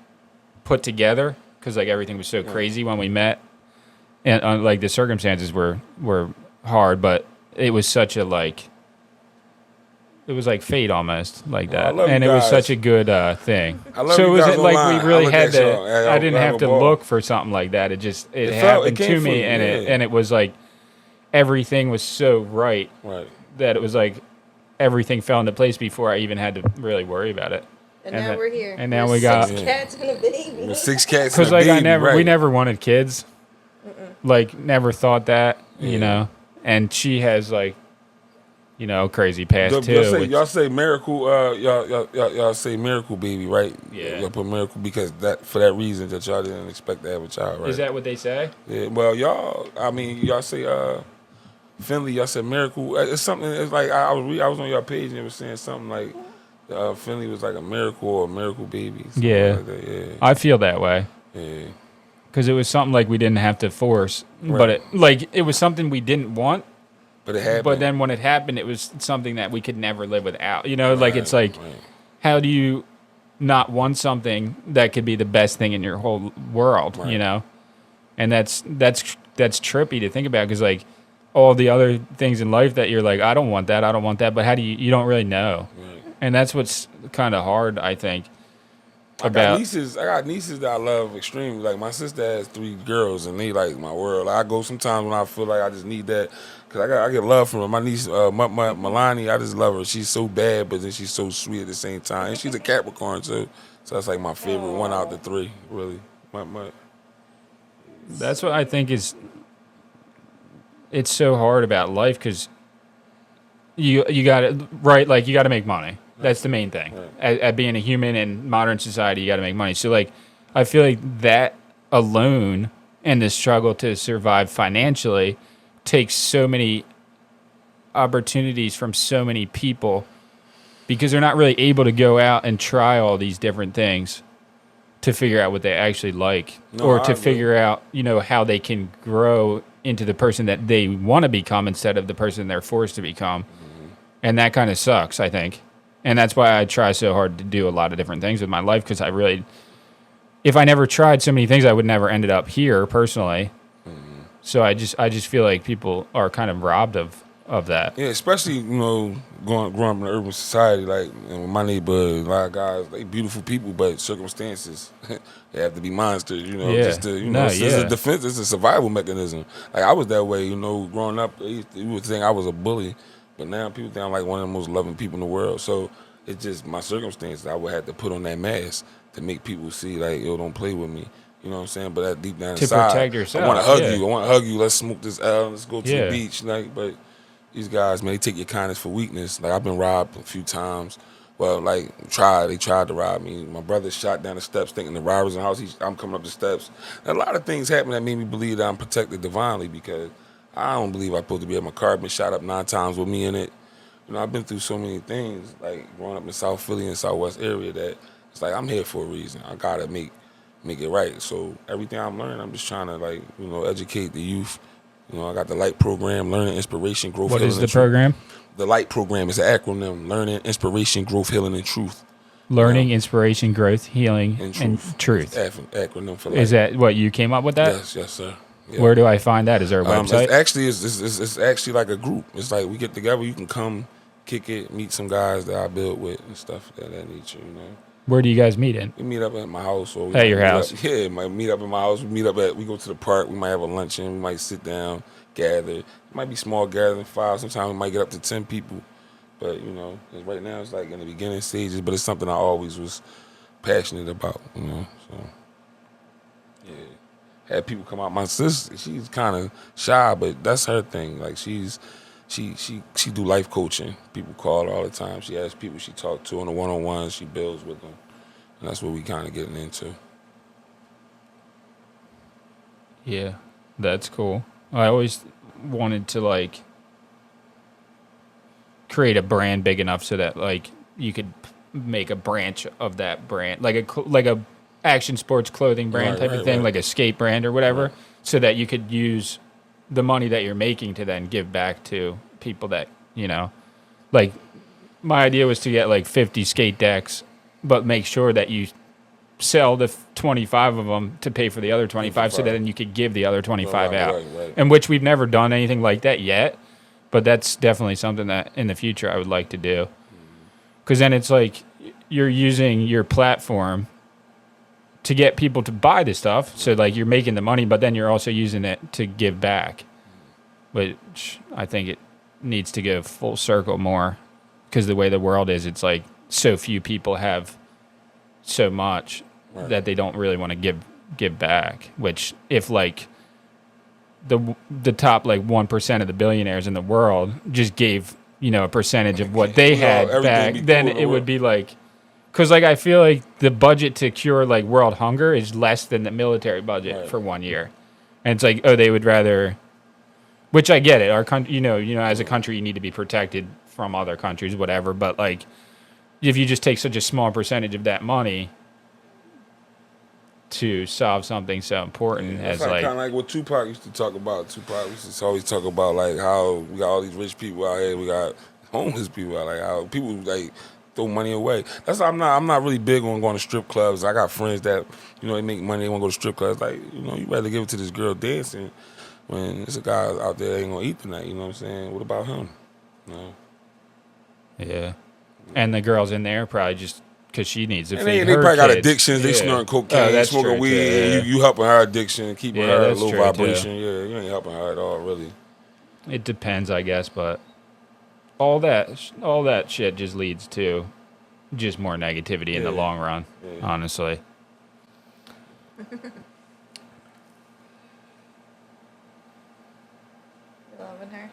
put together because like everything was so crazy when we met, and like the circumstances were hard, but it was such a like. It was like fate almost like that, I love and you it was guys. such a good thing. I love So it you guys wasn't like online. we really I look had at to. y'all. I didn't have to ball. look for something like that. It just It happened came to from me, you, and yeah. it was like everything was so right Right. that it was like everything fell into place before I even had to really worry about it. And And now then- we're here. and now There's we got- 6 cats and a baby. With 6 cats Because and a like baby, we right. never wanted kids, like never thought that, you Yeah. know. And she has like, you know, crazy past Y'all too. say, which- y'all say miracle. Y'all say miracle baby, right? Yeah. Y'all put miracle because that for that reason that y'all didn't expect to have a child, right? Is that what they say? Yeah. Well, y'all say Finley. Y'all said miracle. It's something. It's like I was on your page and it was saying something like Finley was like a miracle or a miracle baby. Something Yeah. Like that. Yeah. I feel that way Yeah. because it was something like we didn't have to force, but it was something we didn't want. But it happened. But then when it happened, it was something that we could never live without. You know, like it's like, Right. how do you not want something that could be the best thing in your whole world? Right. You know, and that's trippy to think about because like all the other things in life that you're like, I don't want that. But how do you don't really know? Right. And that's what's kind of hard, I think. I got nieces that I love extremely. Like my sister has 3 girls, and they like my world. I go sometimes when I feel like I just need that, cause I get love from her. My niece, Milani, I just love her. She's so bad, but then she's so sweet at the same time. And she's a Capricorn too, so that's like my favorite one out the 3. Really, That's what I think is. It's so hard about life because you got to right, like you got to make money. That's the main thing. Right. At being a human in modern society, you got to make money. So, like, I feel like that alone and the struggle to survive financially takes so many opportunities from so many people because they're not really able to go out and try all these different things to figure out what they actually like or to figure out, you know, how they can grow into the person that they want to become instead of the person they're forced to become. Mm-hmm. And that kind of sucks, I think. And that's why I try so hard to do a lot of different things with my life because I really, if I never tried so many things, I would never ended up here personally. Mm-hmm. So I just feel like people are kind of robbed of that. Yeah, especially growing up in an urban society like in my neighborhood, a lot of guys they beautiful people, but circumstances they have to be monsters. You know, Yeah. just to it's a defense, it's a survival mechanism. Like I was that way, growing up. You would think I was a bully. But now people think I'm like one of the most loving people in the world. So it's just my circumstances. I would have to put on that mask to make people see, like, yo, don't play with me. You know what I'm saying? But that deep down To inside, protect yourself, I want to hug yeah. you. I want to hug you. Let's smoke this L. Let's go to Yeah. the beach. Like, but these guys, man, they take your kindness for weakness. Like I've been robbed a few times. Well, like they tried to rob me. My brother shot down the steps thinking the robbers in the house. I'm coming up the steps. And a lot of things happened that made me believe that I'm protected divinely because I don't believe I'm supposed to be at my car been shot up 9 times with me in it. I've been through so many things, like growing up in South Philly and Southwest area, that it's like I'm here for a reason. I gotta make it right. So everything I'm learning, I'm just trying to educate the youth. I got the LIGHT program, Learning, Inspiration, Growth, What Healing, is the and Truth. program? The LIGHT program is an acronym: Learning, Inspiration, Growth, Healing, and Truth. Learning, inspiration, growth, healing, and truth. Acronym for LIGHT. Is that what you came up with that? Yes, sir. Yeah. Where do I find that? Is there a website? It's actually like a group. It's like we get together. You can come, kick it, meet some guys that I build with and stuff of that nature. Where do you guys meet in? We meet up at my house. Or At your house? Might meet up at my house. We go to the park. We might have a luncheon. We might sit down, gather. It might be small gathering, 5. Sometimes we might get up to 10 people. But, 'cause right now it's like in the beginning stages, but it's something I always was passionate about, so. Yeah. Had people come out. My sister, she's kind of shy, but that's her thing. Like, she's she do life coaching. People call her all the time. She has people she talk to on the one-on-ones. She builds with them, and that's what we kind of getting into. Yeah, that's cool. I always wanted to like create a brand big enough so that like you could make a branch of that brand, like a action sports clothing brand type of thing, like a skate brand or whatever, so that you could use the money that you're making to then give back to people that, you know, like my idea was to get like 50 skate decks, but make sure that you sell the 25 of them to pay for the other 25 so that then you could give the other 25 out. Right. And which we've never done anything like that yet, but that's definitely something that in the future I would like to do. Because then it's like you're using your platform to get people to buy the stuff. So like you're making the money, but then you're also using it to give back, which I think it needs to go full circle more, because the way the world is, it's like so few people have so much that they don't really want to give back, which if like the top like 1% of the billionaires in the world just gave, you know, a percentage of what they had back, then it would be like, because like I feel like the budget to cure like world hunger is less than the military budget for 1 year, and it's like, oh, they would rather, which I get it, our country, you know, as a country you need to be protected from other countries, whatever, but like if you just take such a small percentage of that money to solve something so important as like kind of like what Tupac used to talk about. Tupac used to always talk about like how we got all these rich people out here, we got homeless people out, like how people like throw money away. That's why I'm not really big on going to strip clubs. I got friends that, you know, they make money, they want to go to strip clubs. Like, you know, you rather give it to this girl dancing when there's a guy out there that ain't gonna eat tonight. You know what I'm saying? What about him? You know? Yeah. And the girls in there probably just because she needs to feed they her probably got kids. addictions. They snorting cocaine, smoking weed. You helping her addiction, keeping her a low vibration. Yeah, you ain't helping her at all, really. It depends, I guess, but all that shit just leads to just more negativity in the long run, honestly. Loving her.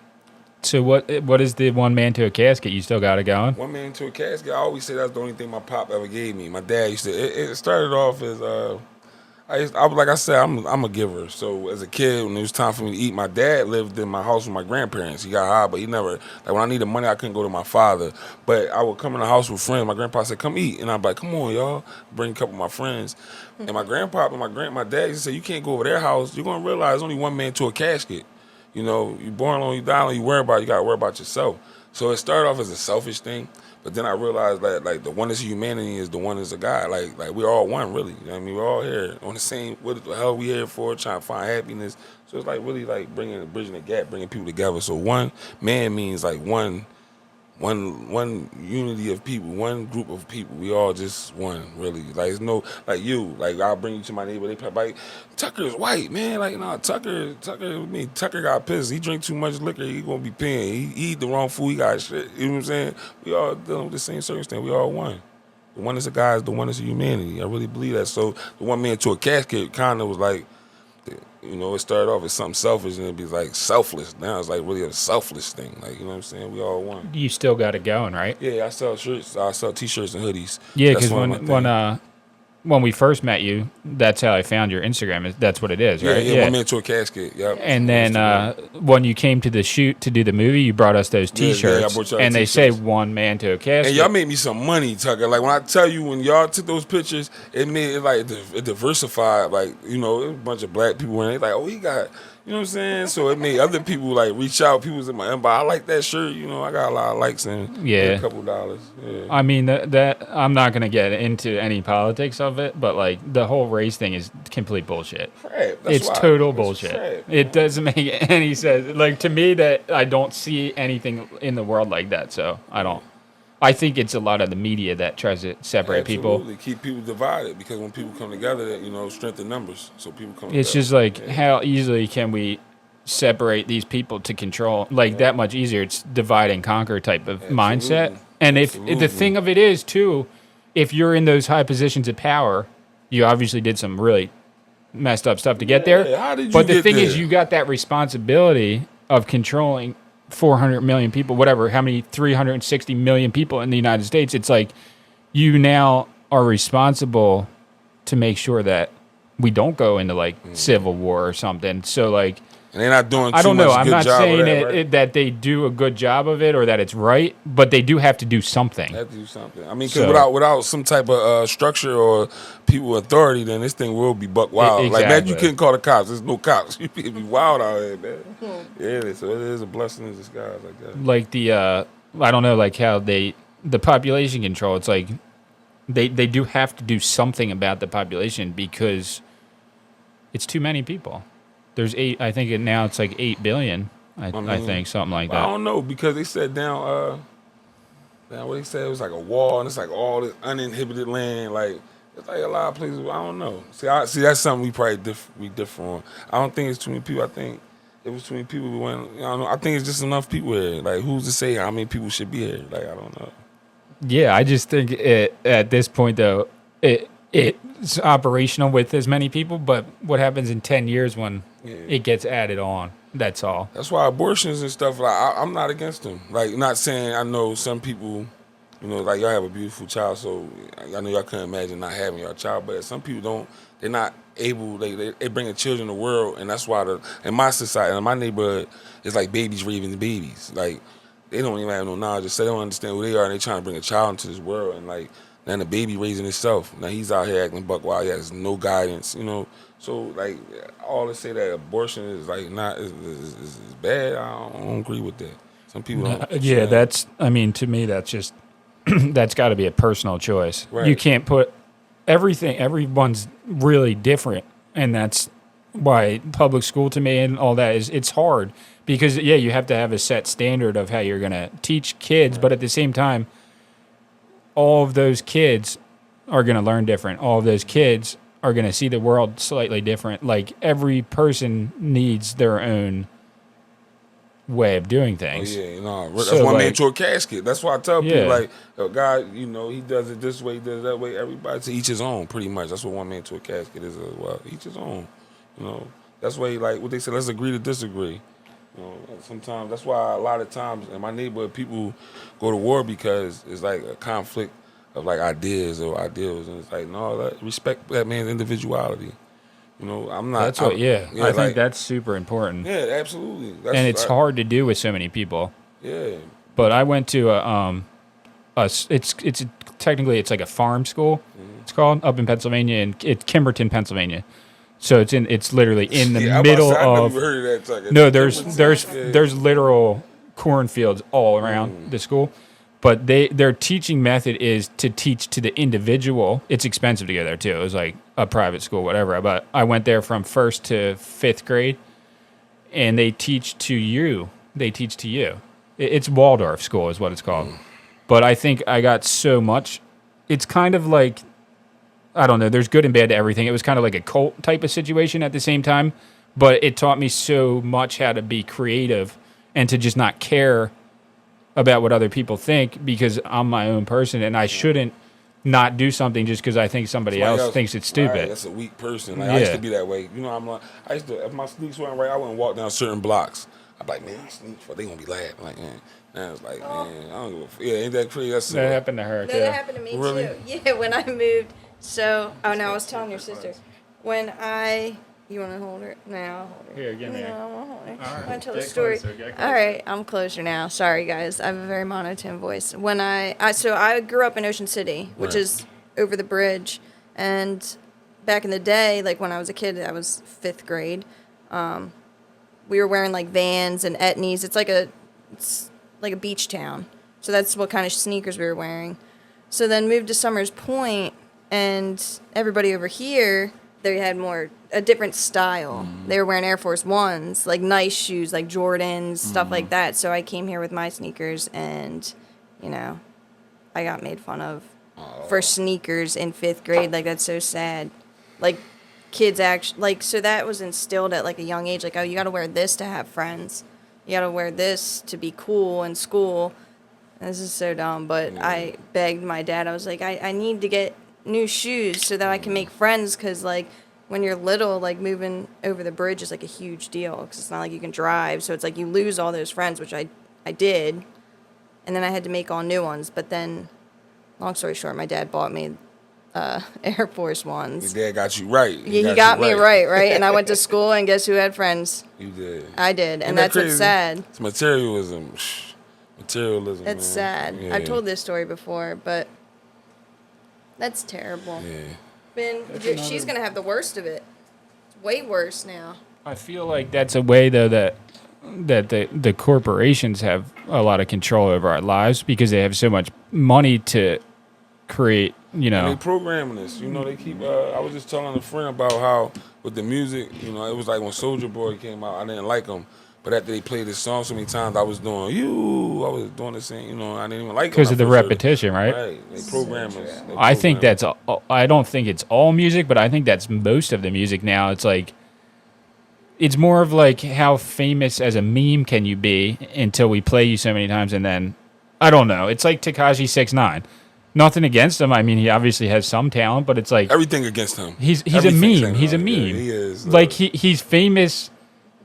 So what is the 1 man to a casket? You still got it going? 1 man to a casket. I always say that's the only thing my pop ever gave me. My dad used to. It started off as I was like I said, I'm a giver. So as a kid, when it was time for me to eat, my dad lived in my house with my grandparents. He got high, but he never, like when I needed money, I couldn't go to my father. But I would come in the house with friends. My grandpa said, "Come eat," and I'd be like, "Come on, y'all." Bring a couple of my friends. And my grandpa and my dad used to say, "You can't go over their house. You're gonna realize there's only 1 man to a casket. You know, you born alone, you die alone, you gotta worry about yourself." So it started off as a selfish thing, but then I realized that like the oneness of humanity is the oneness of God. Like we're all one, really. You know what I mean? We're all here on the same. What the hell we here for? Trying to find happiness. So it's like really like bridging the gap, bringing people together. So 1 man means like one unity of people, one group of people. We all just one, really. Like it's no like you. Like I'll bring you to my neighbor. They probably like, Tucker's white, man. Like nah, Tucker got pissed. He drink too much liquor. He gonna be paying. He eat the wrong food. He got shit. You know what I'm saying? We all dealing with the same circumstance. We all one. The oneness of God is the oneness of humanity. I really believe that. So the 1 man to a casket kind of was like, you know, it started off as something selfish and it'd be like selfless. Now it's like really a selfless thing. Like, you know what I'm saying? We all one. You still got it going, right? Yeah, I sell shirts. I sell T-shirts and hoodies. Yeah, because when we first met you, that's how I found your Instagram. That's what it is, right? Yeah, 1 man to a casket. Yep. And then when you came to the shoot to do the movie, you brought us those T-shirts, I brought y'all and they T-shirts. say 1 man to a casket. And y'all made me some money, Tucker. Like when I tell you, when y'all took those pictures, it made it like it diversified. Like, you know, it was a bunch of black people wearing it. Like, oh, he got, you know what I'm saying? So it made other people like reach out. People was in my inbox. I like that shirt. You know, I got a lot of likes and a couple dollars. Yeah. I mean that I'm not gonna get into any politics of it, but like the whole race thing is complete bullshit. Crap. It's total bullshit. It doesn't make any sense. Like to me, that I don't see anything in the world like that. So I don't. I think it's a lot of the media that tries to separate people. Keep people divided, because when people come together, you know, strength in numbers. So people come. It's together. just like how easily can we separate these people to control? Like that much easier. It's divide and conquer type of mindset. And if the thing of it is too, if you're in those high positions of power, you obviously did some really messed up stuff to get there. How did you but the get thing there? is, you got that responsibility of controlling 400 million people, whatever, how many 360 million people in the United States, it's like you now are responsible to make sure that we don't go into like civil war or something. So like, And they're not doing too I don't know. much I'm good not job saying of that, right? that they do a good job of it or that it's right, but they do have to do something. They have to do something. I mean, because So- without some type of structure or people with authority, then this thing will be buck wild. Like, man, exactly. you couldn't call the cops. There's no cops. You be wild out here, man. Yeah, so it is a blessing in disguise, I guess. Like I don't know, like how the population control, it's like they do have to do something about the population because it's too many people. There's I think now it's like 8 billion. I think something like I that. don't know, because they said down what they said, it was like a wall, and it's like all this uninhibited land. Like, it's like a lot of places. I don't know. See, that's something we probably we differ on. I don't think it's too many people. I think it was too many people. I don't know. I think it's just enough people here. Like, who's to say how many people should be here? Like, I don't know. Yeah, I just think at this point though, it's operational with as many people. But what happens in 10 years when it gets added on? That's all. That's why abortions and stuff, like, I'm not against them. Like, not saying, I know some people, you know, like, y'all have a beautiful child, so I know y'all couldn't imagine not having your child, but some people don't, they're not able, they bring children in the world, and that's why in my society, in my neighborhood, it's like babies raising babies. Like, they don't even have no knowledge, so they don't understand who they are, and they trying to bring a child into this world, and like, then the baby raising itself. Now he's out here acting buck wild, he has no guidance, you know. So, like, all to say that abortion is like not is bad, I don't agree with that. Some people don't. Yeah, that's. I mean, to me, that's just that's got to be a personal choice. Right. You can't put everything. Everyone's really different, and that's why public school to me and all that is it's hard because you have to have a set standard of how you're gonna teach kids, but at the same time, all of those kids are gonna learn different. All of those kids are going to see the world slightly different. Like, every person needs their own way of doing things. Oh, yeah, no, that's So, one man like- to a casket. That's why I tell people, Yeah. like, a guy, you know, he does it this way, he does it that way. Everybody to each his own, pretty much. That's what one man to a casket is as well. Each his own, you know. That's why, like, what they say, let's agree to disagree. You know, sometimes, that's why a lot of times in my neighborhood, people go to war because it's like a conflict of like ideas or ideals, and it's like, no, respect that man's individuality. You know, I'm not. That's what. I think like, that's super important, yeah, absolutely. That's, and it's hard to do with so many people. Yeah, But I went to it's technically it's like a farm school. It's called up in Pennsylvania, and it's Kimberton, Pennsylvania. So it's literally in the yeah, middle I never of. even heard of that. No, there's literal cornfields all around the school. But their teaching method is to teach to the individual. It's expensive to go there too. It was like a private school, whatever. But I went there from 1st to 5th grade, and they teach to you. They teach to you. It's Waldorf school is what it's called. But I think I got so much. It's kind of like, I don't know. There's good and bad to everything. It was kind of like a cult type of situation at the same time. But it taught me so much how to be creative and to just not care about what other people think, because I'm my own person and I shouldn't not do something just because I think somebody else thinks it's stupid. Right, that's a weak person. Like, I used to be that way. You know, I'm like, I used to, if my sneaks weren't right, I wouldn't walk down certain blocks. I'm like, man, these sneaks, they gonna be laughing. Like, man, now it's like, man, I don't give a f. Yeah, ain't that crazy? That's That happened to her No, too. that happened to me Really? too. Yeah, when I moved. So, no, I was telling your sister. When you want to hold her? No, I'll hold her. Here, give me No, her. I won't hold her. All right, I want to tell get the story. closer, get All right, I'm closer now. Sorry, guys. I have a very monotone voice. When I grew up in Ocean City, which Right. is over the bridge, and back in the day, like when I was a kid, I was 5th grade. We were wearing like Vans and Etnies. It's like a beach town. So that's what kind of sneakers we were wearing. So then moved to Summers Point, and everybody over here, they had a different style. They were wearing Air Force Ones, like nice shoes, like Jordans, stuff like that. So I came here with my sneakers, and, you know, I got made fun of for sneakers in 5th grade. Like, that's so sad. Like, kids actually, like, so that was instilled at like a young age. Like, oh, you got to wear this to have friends. You got to wear this to be cool in school. And this is so dumb, but I begged my dad. I was like, I need to get new shoes so that I can make friends, because, like, when you're little, like, moving over the bridge is like a huge deal, because it's not like you can drive. So it's like you lose all those friends, which I I did, and then I had to make all new ones. But then, long story short, my dad bought me Air Force Ones. Your dad got you right. He got me right, and I went to school, and guess who had friends? You did. I did, and Isn't that that's what's crazy? sad. It's materialism. Materialism. It's sad. Yeah. I've told this story before, but that's terrible. Yeah. She's gonna have the worst of it. It's way worse now. I feel like that's a way though that the corporations have a lot of control over our lives because they have so much money to create. You know, And they programming this. You know, they keep. I was just telling a friend about how with the music. You know, it was like when Soldier Boy came out, I didn't like him. But after they played this song so many times, I was doing I was doing the same. You know, I didn't even like it because of the when I first heard it. repetition, right? Right. They program us. I think that's. I don't think it's all music, but I think that's most of the music now. It's like. It's more of like how famous as a meme can you be until we play you so many times, and then I don't know. It's like Tekashi 6ix9ine. Nothing against him. I mean, he obviously has some talent, but it's like everything against him. He's a Everything's meme. against He's a him. meme. Yeah, he is. Like he's famous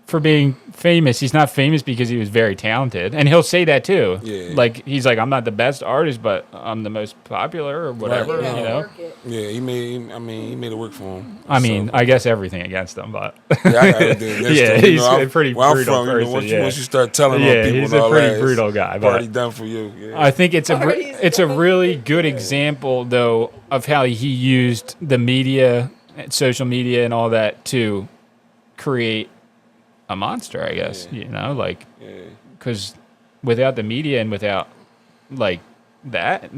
for being famous. He's not famous because he was very talented, and he'll say that too. Yeah. Like he's like, I'm not the best artist, but I'm the most popular or whatever. Right. You know. Yeah, he made it work for him. I mean, So, I guess everything against him, but yeah, I got everything against yeah, him. he's I'm, a pretty where I'm brutal from, person. once yeah. you start telling on Yeah, people, he's and a all pretty that, brutal it's guy. Party But done for you. Yeah. I think it's Party's it's a done. really good example though of how he used the media, social media, and all that to create a monster. I guess Yeah. you know, like yeah. because without the media and without like that,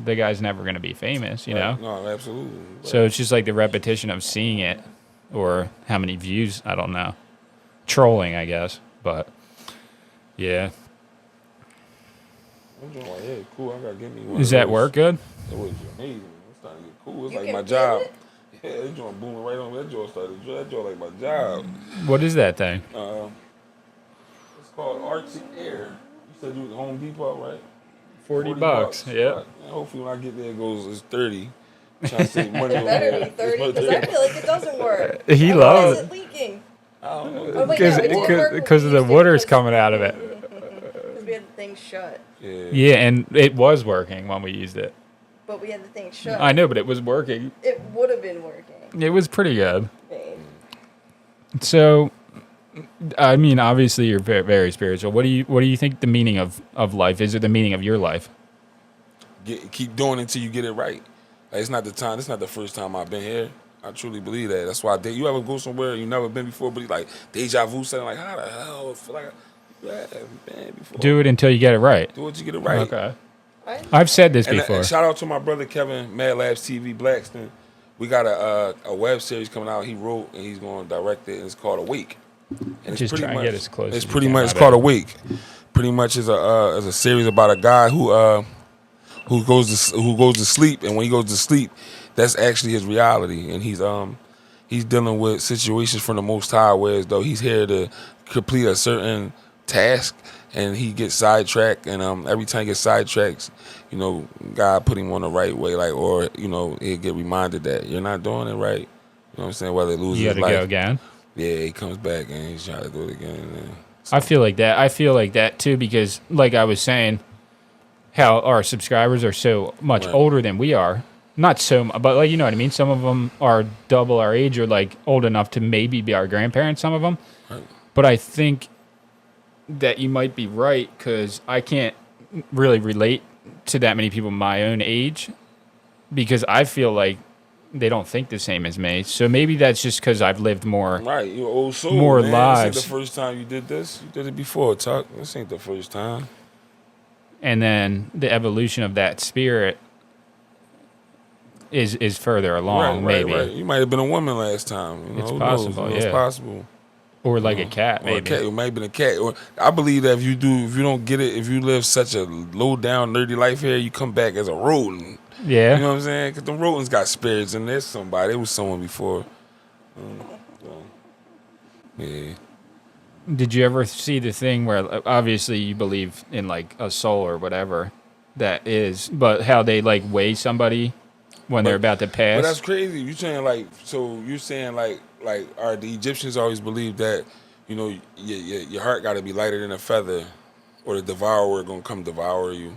the guy's never going to be famous. You know. No, absolutely. So it's just like the repetition of seeing it, or how many views. I don't know. Trolling, I guess, but yeah. I'm just like, yeah, cool. I gotta get me one. Does of that those. work good? It was amazing. It's starting to get cool. It's You like can my feel job. it? Yeah, that joint booming right on. That joint started. That joint like my job. What is that thing? It's called Arctic Air. You said you was Home Depot, right? 40 bucks. Yeah. Right. And hopefully when I get there, it's 30. Trying to save money It on better that. be 30 because I feel like it doesn't work. He Why loves is it leaking? I don't know. Oh, wait, no, it did work when because we of the used it water's because- coming out of it. Because we had the thing shut. Yeah. Yeah, and it was working when we used it. But we had the thing shut. I know, but it was working. It would have been working. It was pretty good. Babe. So, I mean, obviously you're very, very spiritual. What do you think the meaning of life is? Or the meaning of your life? Keep doing it until you get it right. Like, it's not the time. It's not the first time I've been here. I truly believe that. That's why you ever go somewhere you never been before, but like deja vu, saying like, how the hell I feel like I haven't been before. Do it until you get it right. Do it till you get it right. Okay. Right? I've said this And before. shout out to my brother Kevin, Mad Labs TV Blackston. We got a web series coming out. He wrote and he's going to direct it. And it's called Awake. And Just try and get as close It's as pretty you much. can. It's My called bad. Awake. Pretty much is a series about a guy who goes to sleep, and when he goes to sleep, that's actually his reality, and he's dealing with situations from the Most High, whereas though he's here to complete a certain task, and he gets sidetracked, and every time he gets sidetracked, you know, God put him on the right way, like, or you know, he'll get reminded that you're not doing it right. You know what I'm saying? Whether he loses You his got to life, go again. yeah, he comes back and he's trying to do it again. And then, I feel like that. I feel like that too because, like I was saying, how our subscribers are so much Right. older than we are. Not so much, but like you know what I mean. Some of them are double our age or like old enough to maybe be our grandparents. Some of them, Right. but I think that you might be right because I can't really relate to that many people my own age because I feel like they don't think the same as me. So maybe that's just because I've lived more. Right, you're an old soul. More man. lives. This ain't the first time you did this. You did it before, Tuck. This ain't the first time. And then the evolution of that spirit is further along, maybe, Right. You might have been a woman last time. You know, It's who possible, knows? It's yeah. possible. or like a cat, Or maybe. a cat. It might have been a cat. Or I believe that if you don't get it, if you live such a low down, nerdy life here, you come back as a rodent. Yeah, You know what I'm saying? Because them rodents got spirits, and there's somebody. There was someone before. Yeah. Did you ever see the thing where obviously you believe in like a soul or whatever that is, but how they like weigh somebody when they're about to pass? But that's crazy. You saying like the Egyptians always believed that, you know, your heart got to be lighter than a feather or the devourer gonna come devour you,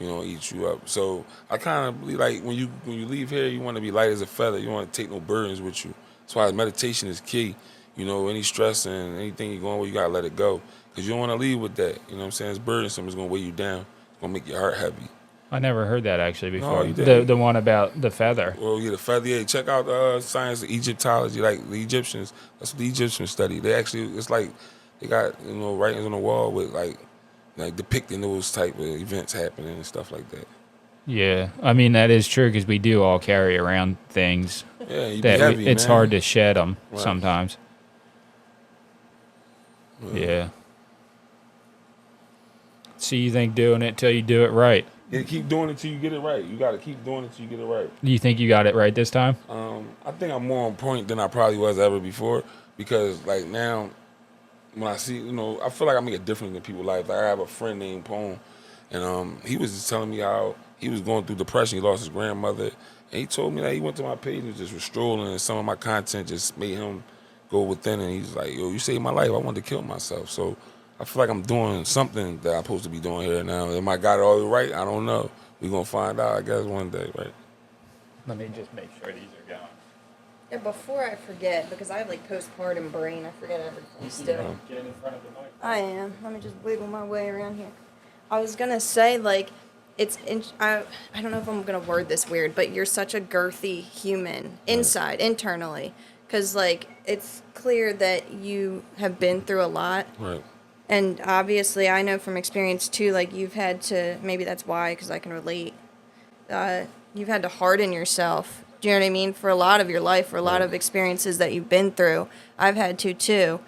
eat you up. So I kind of believe like when you leave here, you want to be light as a feather. You don't want to take no burdens with you. That's why meditation is key. Any stress and anything you're going with, you gotta let it go, because you don't want to leave with that. You know what I'm saying? It's burdensome. It's gonna weigh you down. It's gonna make your heart heavy. I never heard that actually before. No, you didn't. The one about the feather. Well, yeah, the feather. Yeah, check out science of Egyptology. Like the Egyptians, that's what the Egyptians study. They actually, it's like they got writings on the wall with like depicting those type of events happening and stuff like that. Yeah, I mean that is true because we do all carry around things Yeah, you be that heavy, it's man. hard to shed them Right. sometimes. Yeah. So you think doing it till you do it right? Yeah, keep doing it till you get it right. You got to keep doing it till you get it right. Do you think you got it right this time? I think I'm more on point than I probably was ever before, because like now, when I see, I feel like I make a difference in people's life. Like I have a friend named Pone, and he was just telling me how he was going through depression. He lost his grandmother, and he told me that he went to my page and just was strolling, and some of my content just made him go within, and he's like, yo, you saved my life. I wanted to kill myself. So I feel like I'm doing something that I'm supposed to be doing here now. Am I got it all right? I don't know. We're going to find out, I guess, one day, right? Let me just make sure these are going. Yeah, before I forget, because I have like postpartum brain, I forget everything still. Get in front of the mic. I am. Let me just wiggle my way around here. I was gonna say like, I don't know if I'm gonna word this weird, but you're such a girthy human internally, because like it's clear that you have been through a lot. Right. And obviously, I know from experience too, like you've had to, maybe that's why, because I can relate, you've had to harden yourself. Do you know what I mean? For a lot of your life, for a lot of experiences that you've been through. I've had to too.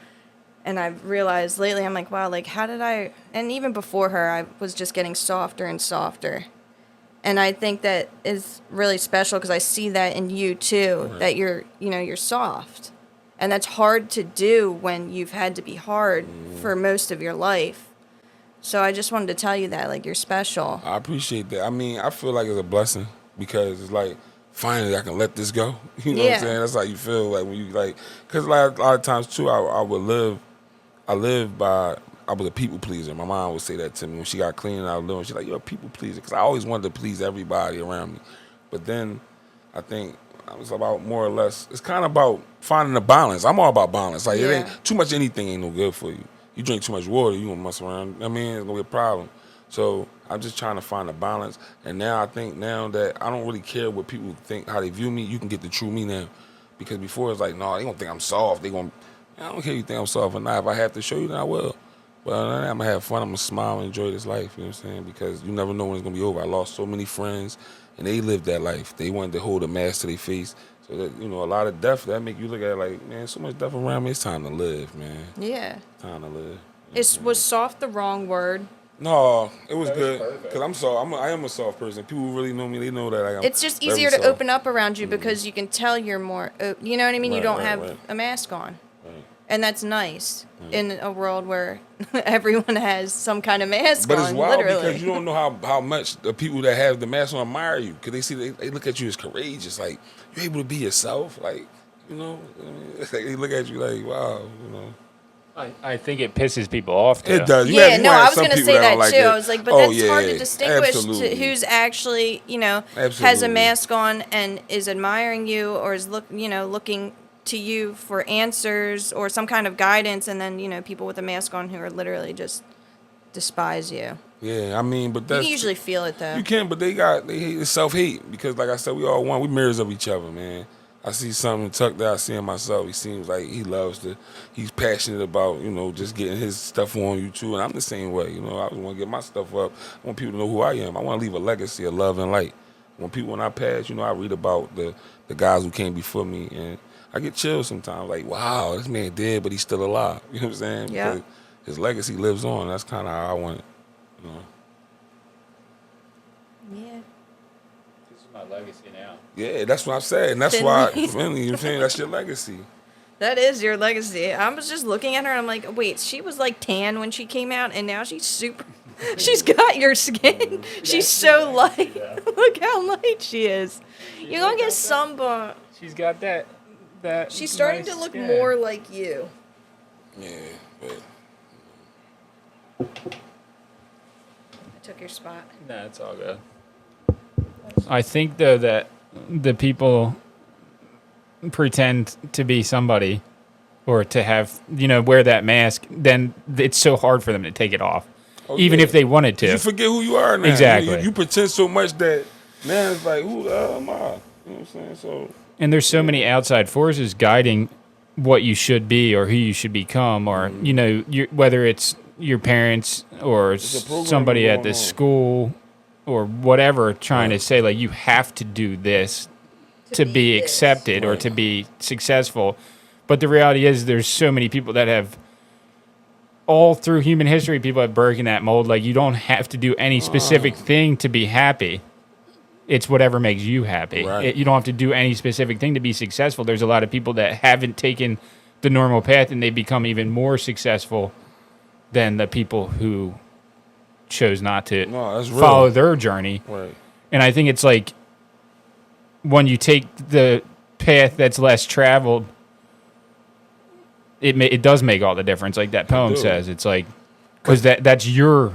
And I've realized lately, I'm like, wow, like how did I, and even before her, I was just getting softer and softer. And I think that is really special because I see that in you too, that you're soft. And that's hard to do when you've had to be hard for most of your life. So I just wanted to tell you that, like, you're special. I appreciate that. I mean, I feel like it's a blessing because it's like, finally I can let this go. You know what I'm saying? That's how you feel like when you like, because a lot of times too, I was a people pleaser. My mom would say that to me when she got clean and I was living. She's like, you're a people pleaser, because I always wanted to please everybody around me. But then I think it's about more or less, it's kind of about finding a balance. I'm all about balance. Like, it ain't too much anything ain't no good for you. You drink too much water, you gonna mess around. I mean, it's gonna be a problem. So I'm just trying to find a balance. And now I think that I don't really care what people think, how they view me. You can get the true me now. Because before it's like, no, they gonna think I'm soft. I don't care if you think I'm soft or not. If I have to show you, then I will. But other than that, I'm gonna have fun. I'm gonna smile and enjoy this life. You know what I'm saying? Because you never know when it's gonna be over. I lost so many friends, and they lived that life. They wanted to hold a mask to their face. So that, a lot of death, that make you look at it like, man, so much death around me. It's time to live, man. Yeah. Time to live. Was soft the wrong word? No, it was good. Because I'm soft. I am a soft person. People who really know me, they know that I am. It's just very easier to soft. open up around you because you can tell you're more, you know what I mean? You Right, don't right, have right. a mask on. Right. And that's nice in a world where everyone has some kind of mask But on, it's wild literally. because you don't know how much the people that have the mask on admire you, because they see they look at you as courageous, like you're able to be yourself, like they look at you like, wow, I think it pisses people off too. It does. You Yeah, have no, I was some going to people say that that don't like too. it. I was like, but Oh, that's hard to yeah, distinguish absolutely. who's actually, has a Absolutely. mask on and is admiring you or is looking to you for answers or some kind of guidance, and then, people with a mask on who are literally just despise you. Yeah, I mean, but You that's can usually feel it though. you can, but they hate, it's self-hate, because like I said, we all one. We mirrors of each other, man. I see something in Tuck that I see in myself. He seems like he's passionate about, just getting his stuff on YouTube. And I'm the same way, I just want to get my stuff up. I want people to know who I am. I want to leave a legacy of love and light. When I pass, I read about the guys who came before me, and I get chills sometimes, like, wow, this man dead, but he's still alive. You know what I'm saying? Yeah. Because his legacy lives on. That's kind of how I want it. Yeah. This is my legacy now. Yeah, that's what I said. And that's why, really, you know what I'm saying? That's your legacy. That is your legacy. I was just looking at her and I'm like, wait, she was like tan when she came out and now she's super, she's got your skin. She's so light. Look how light she is. You're going to get sunburn. She's got that. She's starting nice to look skin. more like you. Yeah, but took your spot. No, it's all good. I think, though, that the people pretend to be somebody or to have, wear that mask, then it's so hard for them to take it off, even if they wanted to. You forget who you are now. Exactly. You pretend so much that now it's like, who the hell am I? You know what I'm saying? So. And there's so many outside forces guiding what you should be or who you should become, or, whether it's your parents or somebody at the school or whatever trying to say, like, you have to do this to be accepted or to be successful. But the reality is there's so many people that have, all through human history, people have broken that mold. Like, you don't have to do any specific thing to be happy. It's whatever makes you happy. Right. You don't have to do any specific thing to be successful. There's a lot of people that haven't taken the normal path, and they become even more successful than the people who chose not to follow their journey. Right. And I think it's like, when you take the path that's less traveled, it does make all the difference. Like that poem says, it's like, because that's your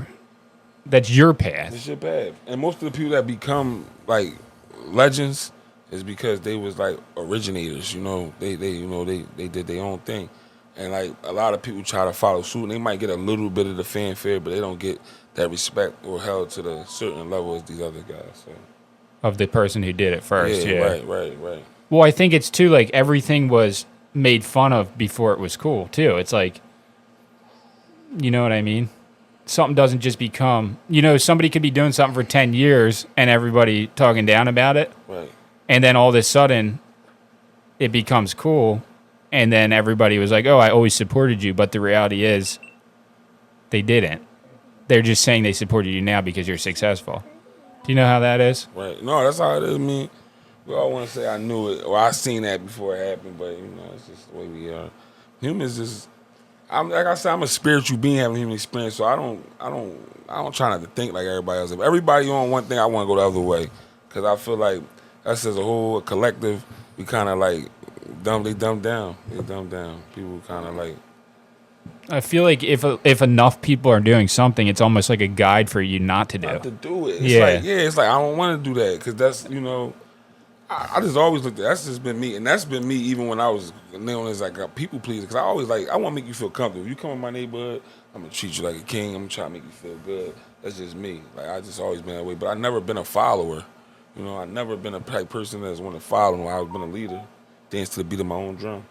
path. It's your path. And most of the people that become like legends is because they was like originators. They did their own thing. And like a lot of people try to follow suit, and they might get a little bit of the fanfare, but they don't get that respect or held to the certain level as these other guys. So. Of the person who did it first. Yeah. Right. Well, I think it's too, like, everything was made fun of before it was cool too. It's like, you know what I mean? Something doesn't just become, somebody could be doing something for 10 years and everybody talking down about it. Right. And then all of a sudden it becomes cool. And then everybody was like, oh, I always supported you. But the reality is they didn't. They're just saying they supported you now because you're successful. Do you know how that is? Right. No, that's how it is. I mean, we all want to say I knew it or I seen that before it happened, but it's just the way we are. Humans just, like I said, I'm a spiritual being having human experience, so I don't try not to think like everybody else. If everybody on one thing, I want to go the other way, because I feel like us as a whole, a collective, we kind of like dumb down. People kind of like. I feel like if enough people are doing something, it's almost like a guide for you not to do. Not to do it. It's like I don't want to do that, because that's, I just always looked at that's just been me, and that's been me even when I was known as like a people pleaser, because I always I want to make you feel comfortable. If you come in my neighborhood, I'm gonna treat you like a king. I'm gonna try to make you feel good. That's just me. Like, I just always been that way, but I never been a follower. I never been a type person that's want to follow. I've been a leader, dance to the beat of my own drum.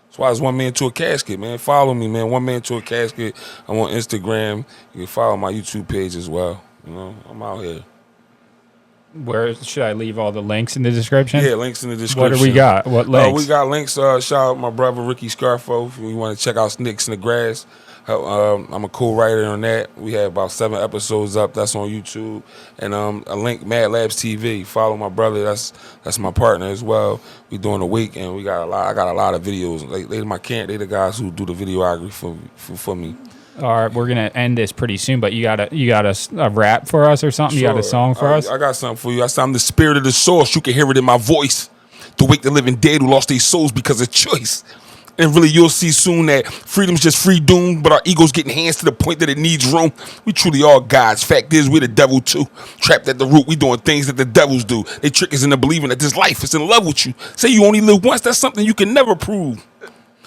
That's why it's 1MAN2ACASKET, man. Follow me, man. 1MAN2ACASKET. I'm on Instagram. You can follow my YouTube page as well. I'm out here. Where should I leave all the links in the description? Yeah, links in the description. What do we got? What links? We got links. Shout out my brother Ricky Scarfo. If you want to check out Snicks in the Grass, I'm a co-writer on that. We have about 7 episodes up. That's on YouTube. And a link, Mad Labs TV. Follow my brother. That's my partner as well. We doing a week, and I got a lot of videos. They the guys who do the videography for me. All right, we're gonna end this pretty soon, but you got a rap for us or something? Sure. You got a song for us? I got something for you. I'm the spirit of the source. You can hear it in my voice. To wake the living dead who lost their souls because of choice. And really, you'll see soon that freedom's just free doom, but our ego's getting hands to the point that it needs room. We truly are gods. Fact is, we're the devil too. Trapped at the root, we doing things that the devils do. They trick us into believing that this life is in love with you. Say you only live once, that's something you can never prove.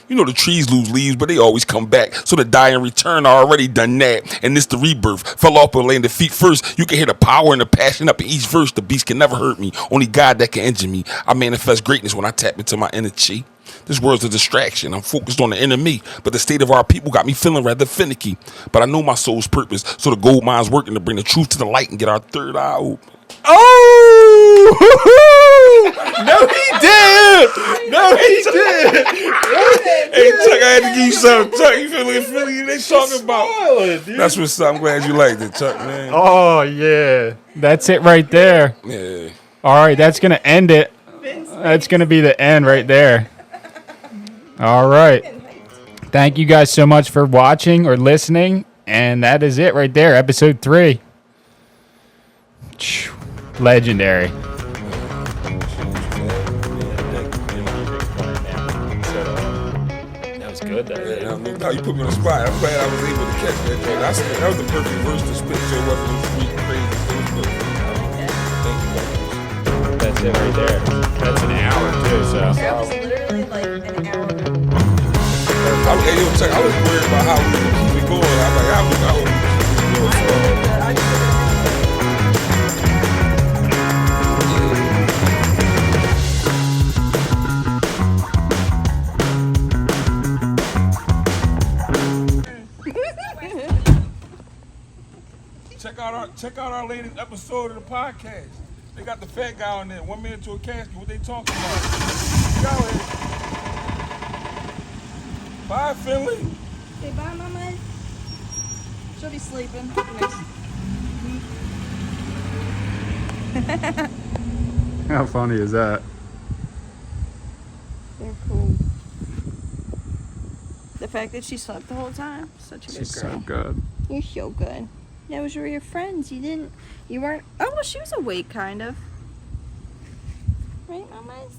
The trees lose leaves, but they always come back. So the die and return are already done that. And this the rebirth. Fell off but laying the feet first. You can hear the power and the passion up in each verse. The beast can never hurt me. Only God that can injure me. I manifest greatness when I tap into my inner chi. This world's a distraction. I'm focused on the inner me. But the state of our people got me feeling rather finicky. But I know my soul's purpose. So the gold mine's working to bring the truth to the light and get our third eye open. Oh! No, he did! No, he did! Hey, Chuck, I had to give you something. Chuck, you feel they talking about. That's what's up. I'm glad you liked it, Chuck, man. Oh, yeah. That's it right there. Yeah. All right, that's going to end it. That's going to be the end right there. All right. Thank you guys so much for watching or listening. And that is it right there, episode 3. Legendary. That was That's good, though. Yeah, Dude. no, you put me on the spot. I'm glad I was able to catch that joke. That was the perfect verse to spit, so it wasn't sweet crazy. It was good. Thank you, Marcus. That's it right there. That's an hour, too, so. That was literally like an hour. I was worried about how we would keep it going. I'm like, I hope we keep it going. Check out our latest episode of the podcast. They got the fat guy on there. 1 man to a casket. What they talking about? Y'all here. Bye, Finley. Say bye, Mama. She'll be sleeping. How funny is that? They're cool. The fact that she slept the whole time, such a good She's girl. so good. You're so good. Those were your friends. You weren't. Oh well, she was awake, kind of. Right, mamas?